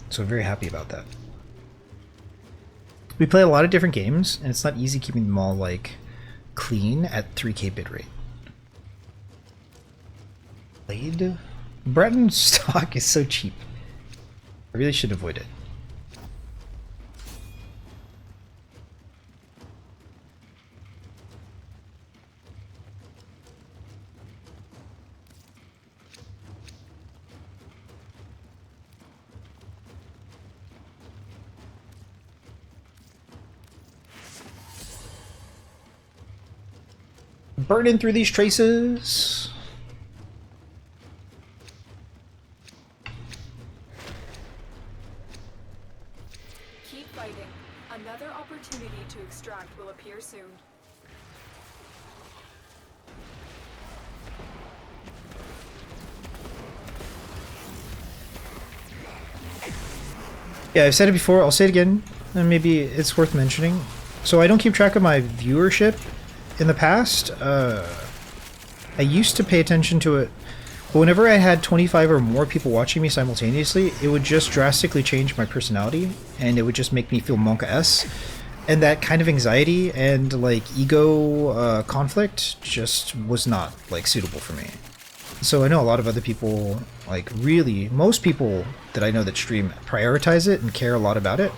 So very happy about that. We play a lot of different games, and it's not easy keeping them all like clean at 3K bitrate. Blade? Breton stock is so cheap. I really should avoid it. Burning through these traces. Keep fighting. Another opportunity to extract will appear soon. Yeah, I've said it before, I'll say it again, and maybe it's worth mentioning. So I don't keep track of my viewership. In the past, I used to pay attention to it, but whenever I had 25 or more people watching me simultaneously, it would just drastically change my personality, and it would just make me feel Monka-esque. And that kind of anxiety and like ego conflict just was not like suitable for me. So I know a lot of other people, like really, most people that I know that stream prioritize it and care a lot about it.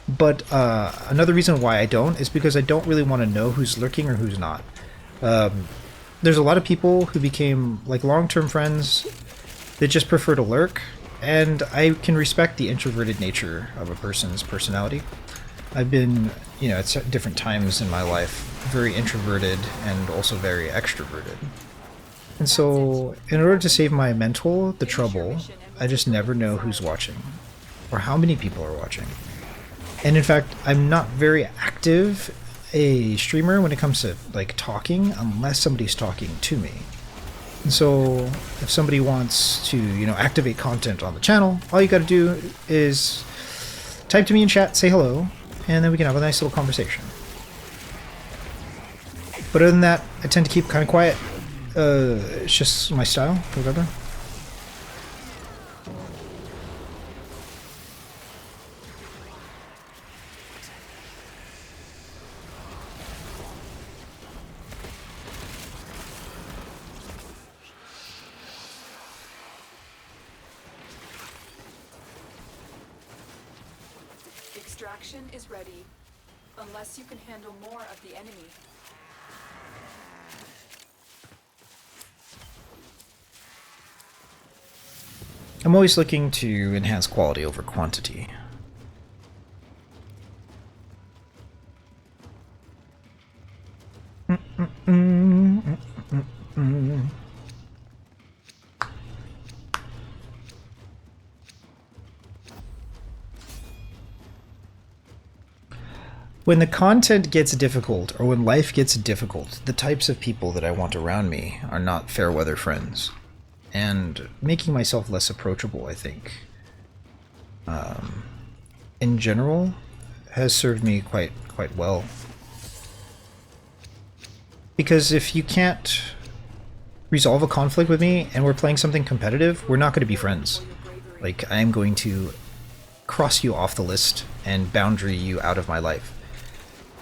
But another reason why I don't is because I don't really want to know who's lurking or who's not. There's a lot of people who became like long-term friends that just prefer to lurk, and I can respect the introverted nature of a person's personality. I've been, you know, at different times in my life, very introverted and also very extroverted. And so, in order to save my mental the trouble, I just never know who's watching or how many people are watching. And in fact, I'm not very active a streamer when it comes to like talking unless somebody's talking to me. And so if somebody wants to, you know, activate content on the channel, all you gotta do is type to me in chat, say hello, and then we can have a nice little conversation. But other than that, I tend to keep kind of quiet. It's just my style, whatever. Extraction is ready, unless you can handle more of the enemy. I'm always looking to enhance quality over quantity. When the content gets difficult, or when life gets difficult, the types of people that I want around me are not fair weather friends. And making myself less approachable, I think, in general, has served me quite well. Because if you can't resolve a conflict with me and we're playing something competitive, we're not going to be friends. Like, I am going to cross you off the list and boundary you out of my life.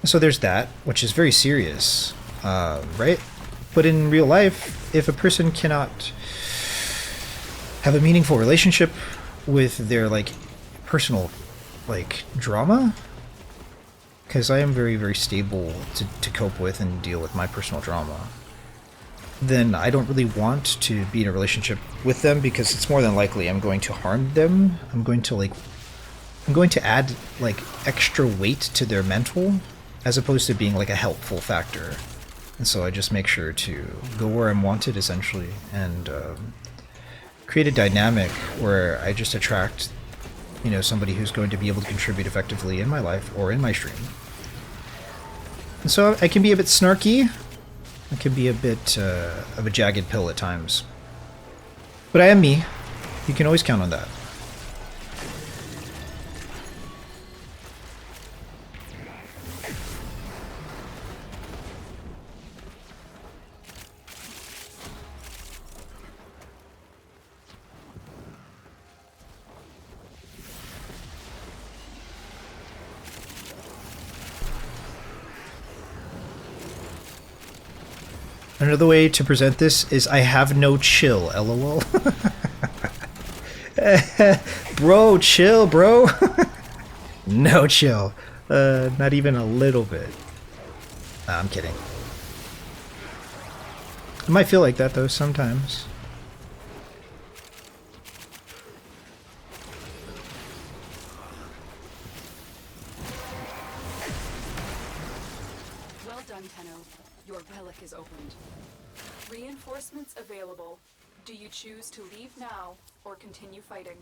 So there's that, which is very serious, right? But in real life, if a person cannot have a meaningful relationship with their, like, personal, like, drama, because I am very stable to cope with and deal with my personal drama, then I don't really want to be in a relationship with them, because it's more than likely I'm going to harm them. I'm going to add, like, extra weight to their mental, as opposed to being like a helpful factor. And so I just make sure to go where I'm wanted, essentially, and create a dynamic where I just attract, you know, somebody who's going to be able to contribute effectively in my life or in my stream. And so I can be a bit snarky. I can be a bit of a jagged pill at times. But I am me. You can always count on that. Another way to present this is I have no chill, lol. Bro, chill, bro. No chill. Not even a little bit. Nah, I'm kidding. It might feel like that though sometimes. Well done, Tenno. Your relic is opened. Reinforcements available. Do you choose to leave now or continue fighting?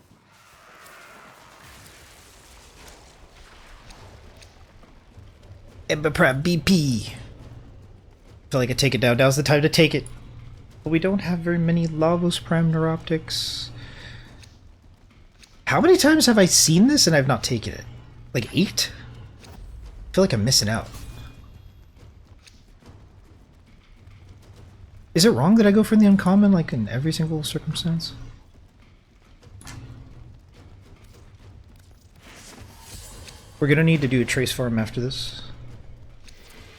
Prep BP. Feel like I take it down. Now's the time to take it. But we don't have very many Lavos Prime Neuroptics. How many times have I seen this and I've not taken it? Like 8? I feel like I'm missing out. Is it wrong that I go for the uncommon, like, in every single circumstance? We're gonna need to do a trace farm after this.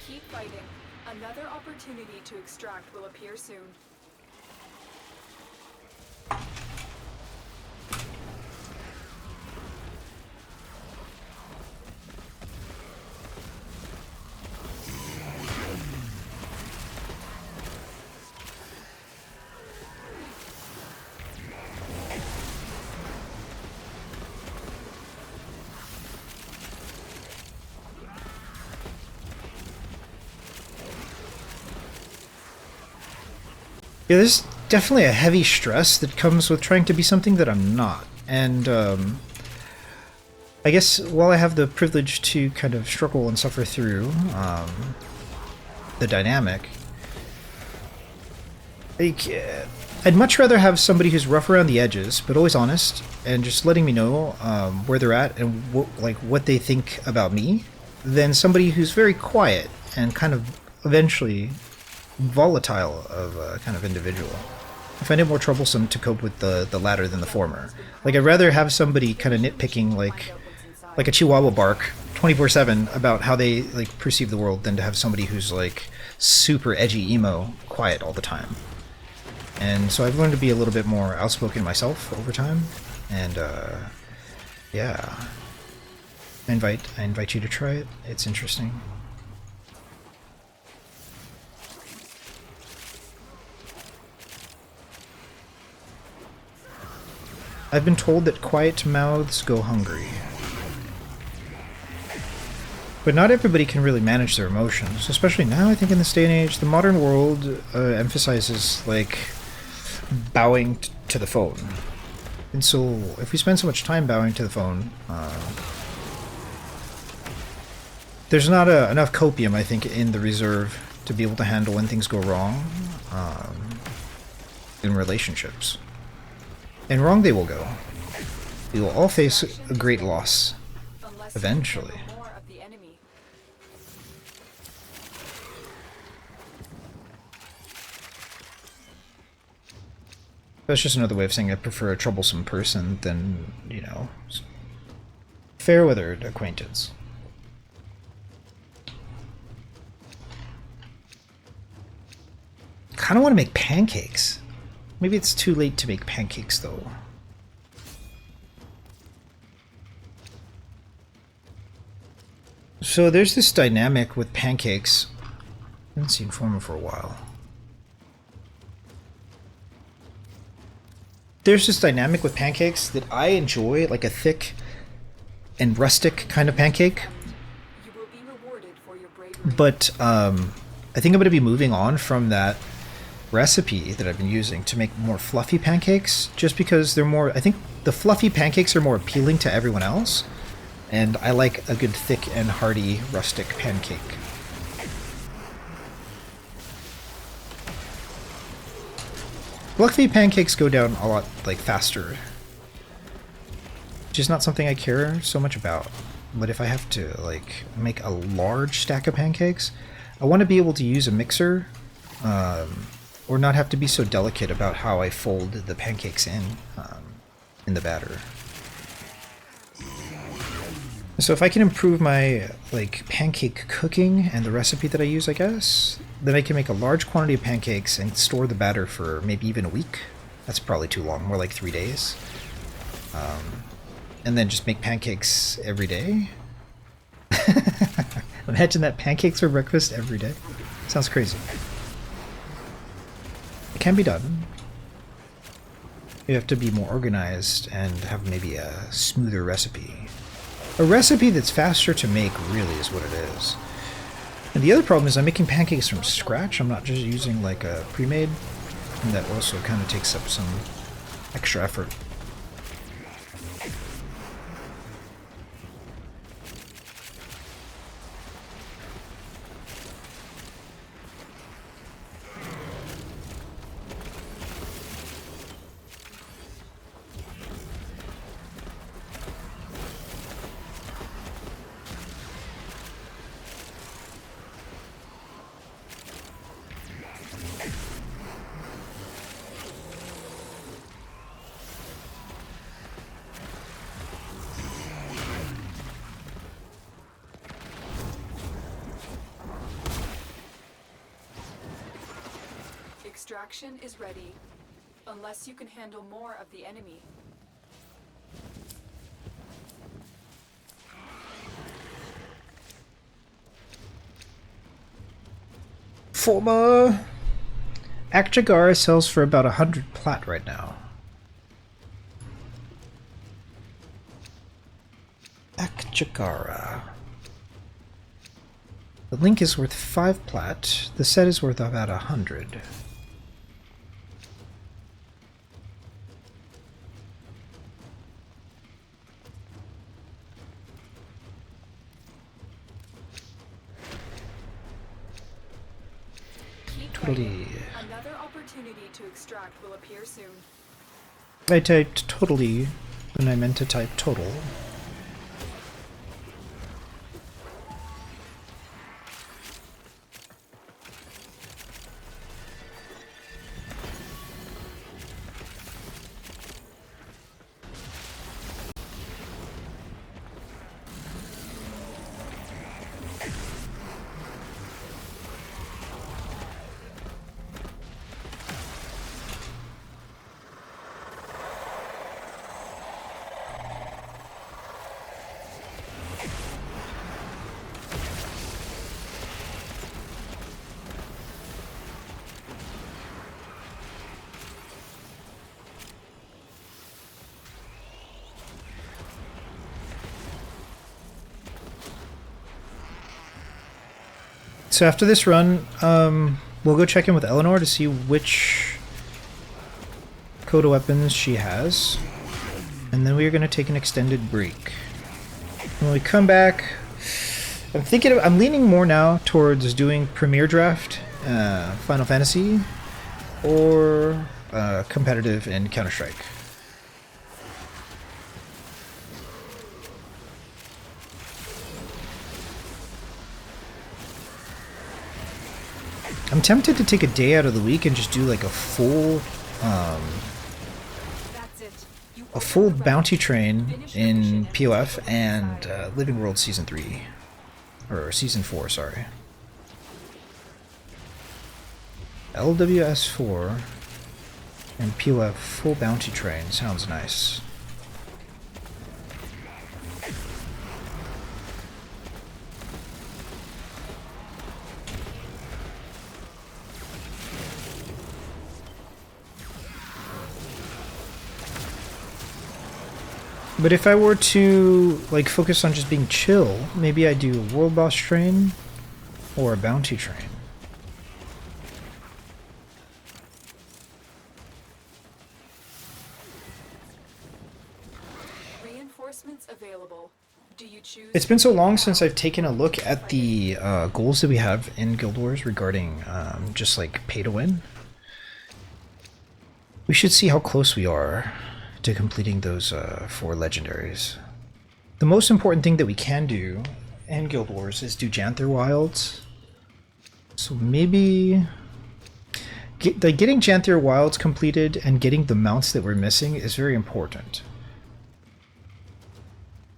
Keep fighting. Another opportunity to extract will appear soon. Yeah, there's definitely a heavy stress that comes with trying to be something that I'm not. And I guess while I have the privilege to kind of struggle and suffer through the dynamic, like, I'd much rather have somebody who's rough around the edges, but always honest, and just letting me know where they're at and what they think about me, than somebody who's very quiet and kind of eventually volatile of a kind of individual. I find it more troublesome to cope with the latter than the former. Like, I'd rather have somebody kind of nitpicking like a chihuahua bark 24/7 about how they like perceive the world than to have somebody who's like super edgy emo quiet all the time. And so I've learned to be a little bit more outspoken myself over time, and yeah, I invite you to try it. It's interesting. I've been told that quiet mouths go hungry. But not everybody can really manage their emotions, especially now. I think in this day and age, the modern world emphasizes like bowing to the phone. And so if we spend so much time bowing to the phone, there's not enough copium, I think, in the reserve to be able to handle when things go wrong in relationships. And wrong they will go. We will all face a great loss eventually. That's just another way of saying I prefer a troublesome person than, you know, fair-weathered acquaintance. Kind of want to make pancakes. Maybe it's too late to make pancakes, though. So there's this dynamic with pancakes. I haven't seen Forma for a while. There's this dynamic with pancakes that I enjoy, like a thick and rustic kind of pancake. You will be rewarded for your bravery. But I think I'm going to be moving on from that recipe that I've been using to make more fluffy pancakes, just because they're more, I think the fluffy pancakes are more appealing to everyone else, and I like a good thick and hearty rustic pancake. Fluffy pancakes go down a lot like faster, which is not something I care so much about. But if I have to like make a large stack of pancakes, I want to be able to use a mixer, or not have to be so delicate about how I fold the pancakes in the batter. So if I can improve my like pancake cooking and the recipe that I use, I guess, then I can make a large quantity of pancakes and store the batter for maybe even a week. That's probably too long, more like 3 days. And then just make pancakes every day. Imagine that, pancakes for breakfast every day. Sounds crazy. It can be done. You have to be more organized and have maybe a smoother recipe. A recipe that's faster to make really is what it is. And the other problem is I'm making pancakes from scratch. I'm not just using like a pre-made, and that also kind of takes up some extra effort. Extraction is ready, unless you can handle more of the enemy. Forma! Akjagara sells for about 100 plat right now. Akjagara. The link is worth 5 plat. The set is worth about 100. totally. Another opportunity to extract will appear soon. I typed totally when I meant to type total. So after this run, we'll go check in with Eleanor to see which coda weapons she has, and then we are going to take an extended break. When we come back, I'm leaning more now towards doing Premier Draft, Final Fantasy, or competitive in Counter-Strike. I'm tempted to take a day out of the week and just do like a full bounty train in POF and Living World Season 3. Or Season 4, sorry. LWS4 and POF full bounty train sounds nice. But if I were to like focus on just being chill, maybe I do a world boss train or a bounty train. Reinforcements available. Do you choose? It's been so long since I've taken a look at the goals that we have in Guild Wars regarding just like pay to win. We should see how close we are to completing those 4 legendaries. The most important thing that we can do in Guild Wars is do Janther Wilds. So maybe getting Janther Wilds completed and getting the mounts that we're missing is very important.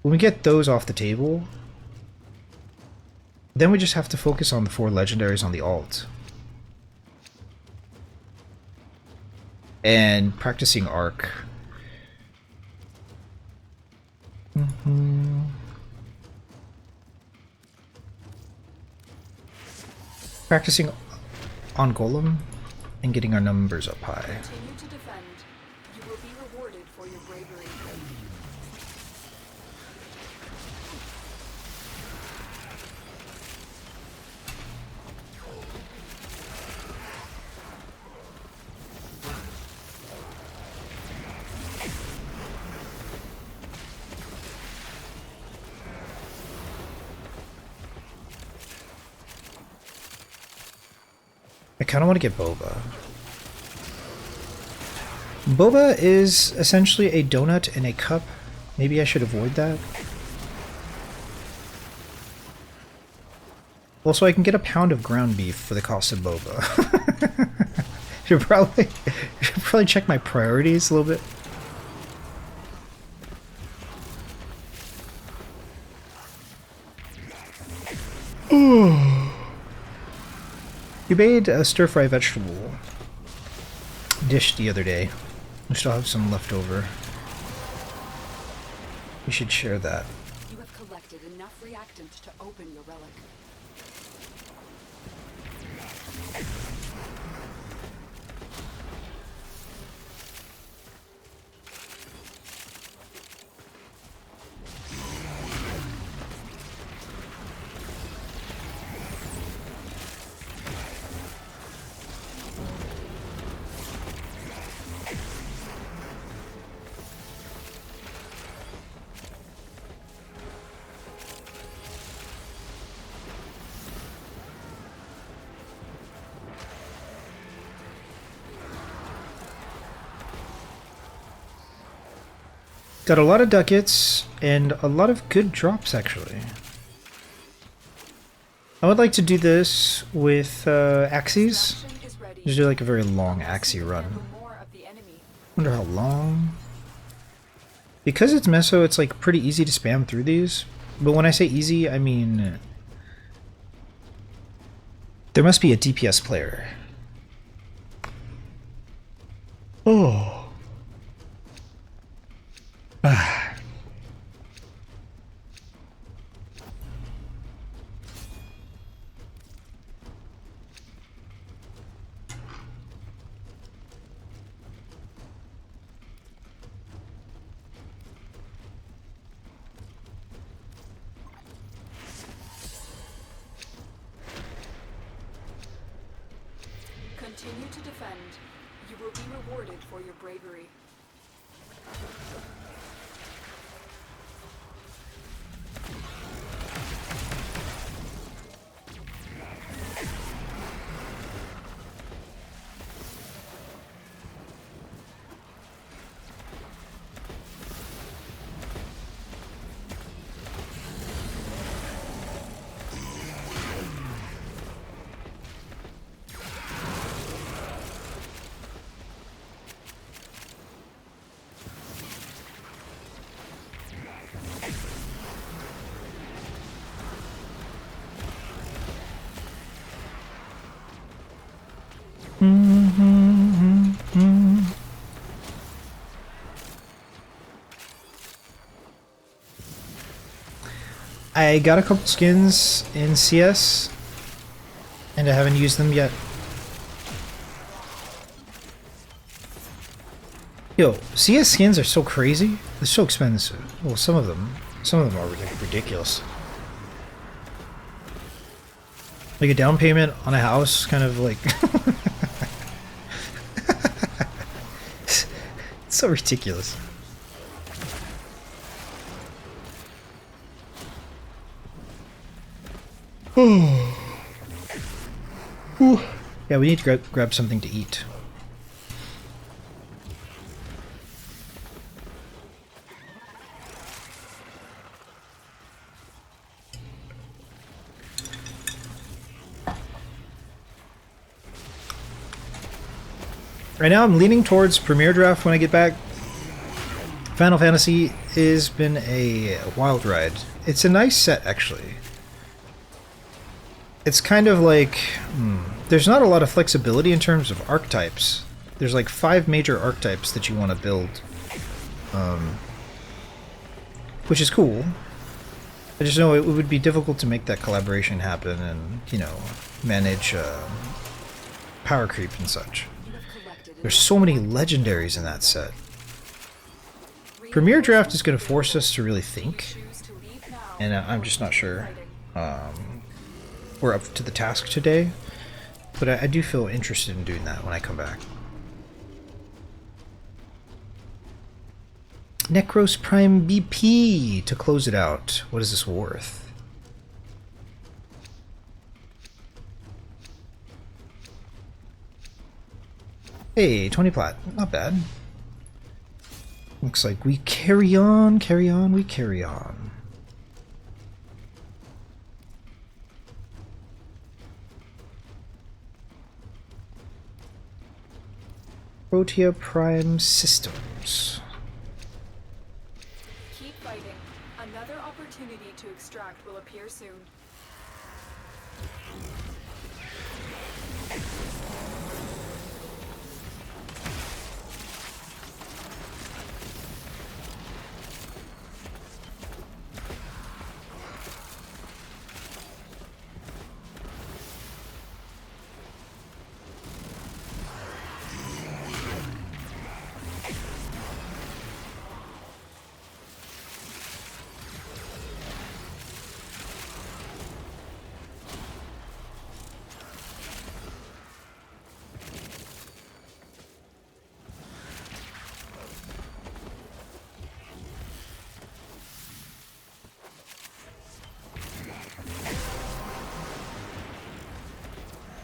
When we get those off the table, then we just have to focus on the 4 legendaries on the alt. And practicing Arc. Practicing on Golem and getting our numbers up high. Continue to defend. You will be rewarded for your bravery. I kind of want to get Boba. Boba is essentially a donut in a cup. Maybe I should avoid that. Also, I can get a pound of ground beef for the cost of Boba. should probably check my priorities a little bit. You made a stir-fry vegetable dish the other day. We still have some left over. We should share that. You have collected enough reactant to open your relic. Got a lot of ducats and a lot of good drops, actually. I would like to do this with axes. Just do like a very long axie run. Wonder how long. Because it's Meso, it's like pretty easy to spam through these. But when I say easy, I mean there must be a DPS player. Oh. Ah. Continue to defend. You will be rewarded for your bravery. I got a couple skins in CS, and I haven't used them yet. Yo, CS skins are so crazy. They're so expensive. Well, some of them are ridiculous. Like a down payment on a house, kind of like. It's so ridiculous. Yeah, we need to grab something to eat. Right now I'm leaning towards Premier Draft when I get back. Final Fantasy has been a wild ride. It's a nice set, actually. It's kind of like... there's not a lot of flexibility in terms of archetypes. There's like 5 major archetypes that you want to build. Which is cool. I just know it would be difficult to make that collaboration happen and, you know, manage power creep and such. There's so many legendaries in that set. Premier Draft is going to force us to really think. And I'm just not sure we're up to the task today. But I do feel interested in doing that when I come back. Necros Prime BP to close it out. What is this worth? Hey, 20 plat. Not bad. Looks like we carry on, we carry on. Protea Prime Systems. Keep fighting. Another opportunity to extract will appear soon.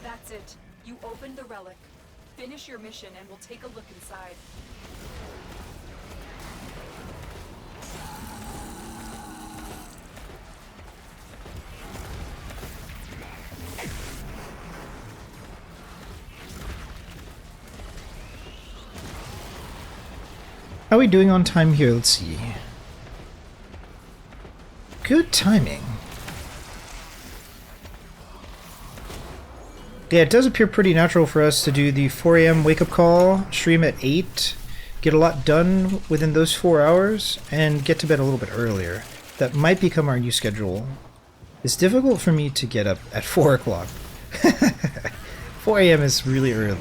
That's it. You opened the relic. Finish your mission and we'll take a look inside. How are we doing on time here? Let's see. Good timing. Yeah, it does appear pretty natural for us to do the 4 a.m. wake-up call, stream at 8, get a lot done within those 4 hours, and get to bed a little bit earlier. That might become our new schedule. It's difficult for me to get up at 4 o'clock. 4 a.m. is really early.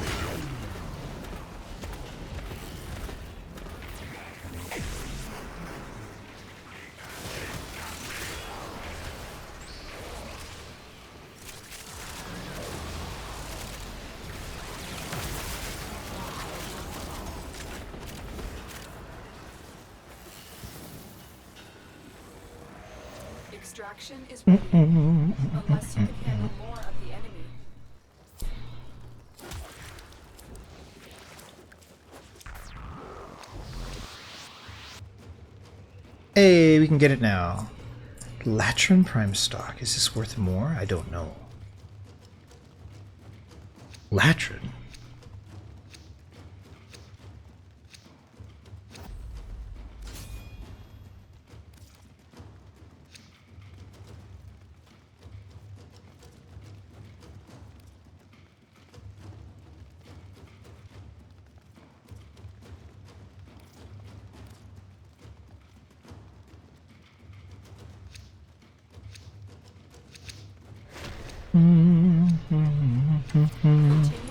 Extraction is ready, unless you can handle more of the enemy. Hey, we can get it now. Latrin Prime stock. Is this worth more? I don't know. Latrin? Continue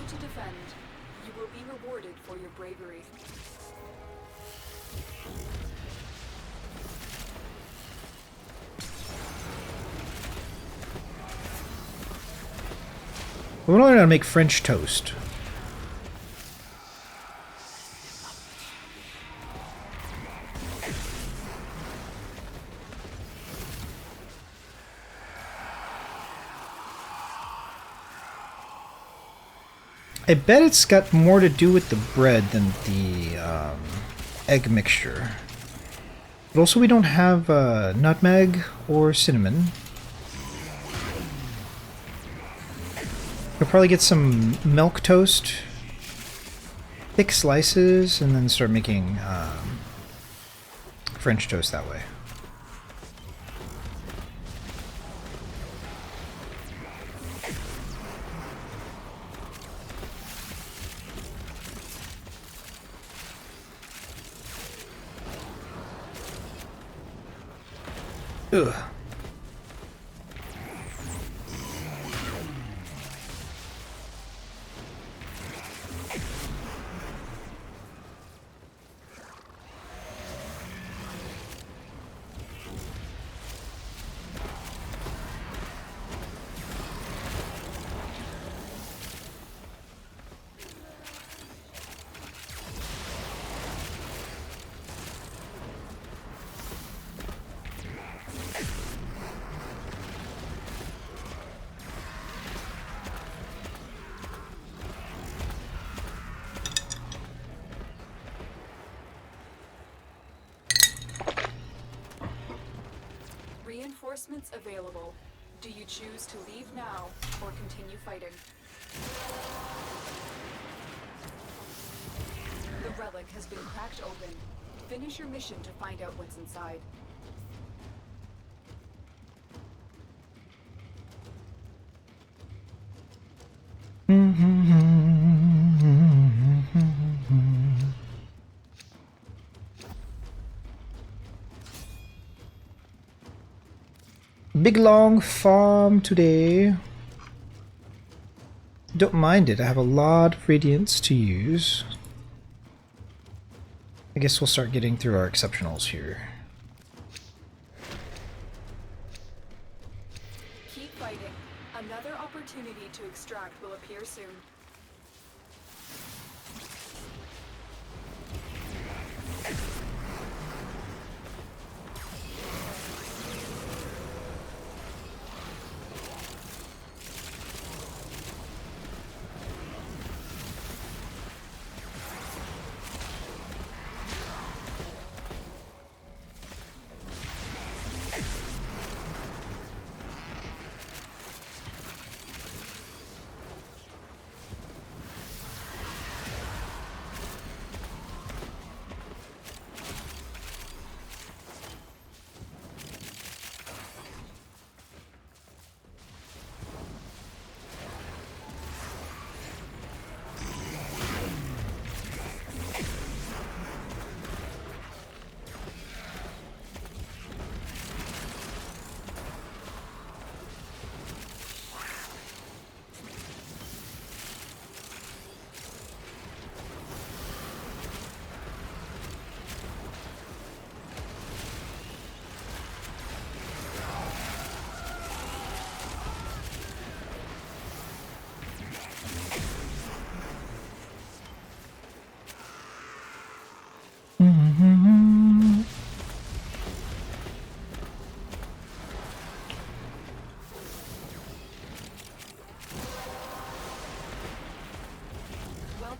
to defend. You will be rewarded for your bravery. I want to learn how to make French toast. I bet it's got more to do with the bread than the egg mixture. But also we don't have nutmeg or cinnamon. We'll probably get some milk toast, thick slices, and then start making French toast that way. Ugh. Reinforcements available. Do you choose to leave now or continue fighting? The relic has been cracked open. Finish your mission to find out what's inside. Big long farm today. Don't mind it, I have a lot of radiance to use. I guess we'll start getting through our exceptionals here. Keep fighting. Another opportunity to extract will appear soon.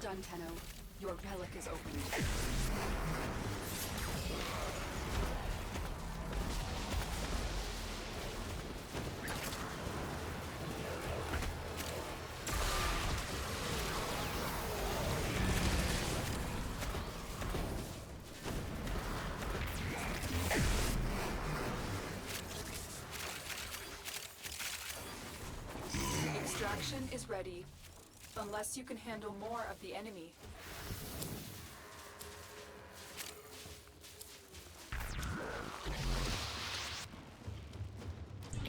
done, Tenno. Your relic is opened. Extraction is ready. Unless you can handle more of the enemy.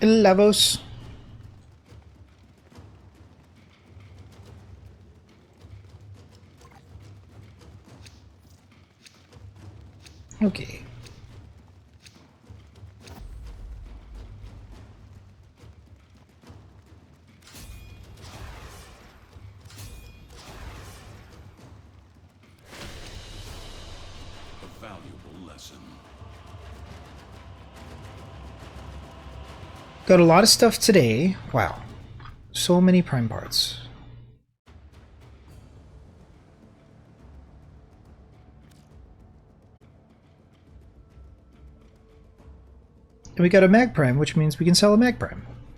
Lavos. Okay. A valuable lesson. Got a lot of stuff today. Wow. So many prime parts. And we got a mag prime, which means we can sell a mag prime.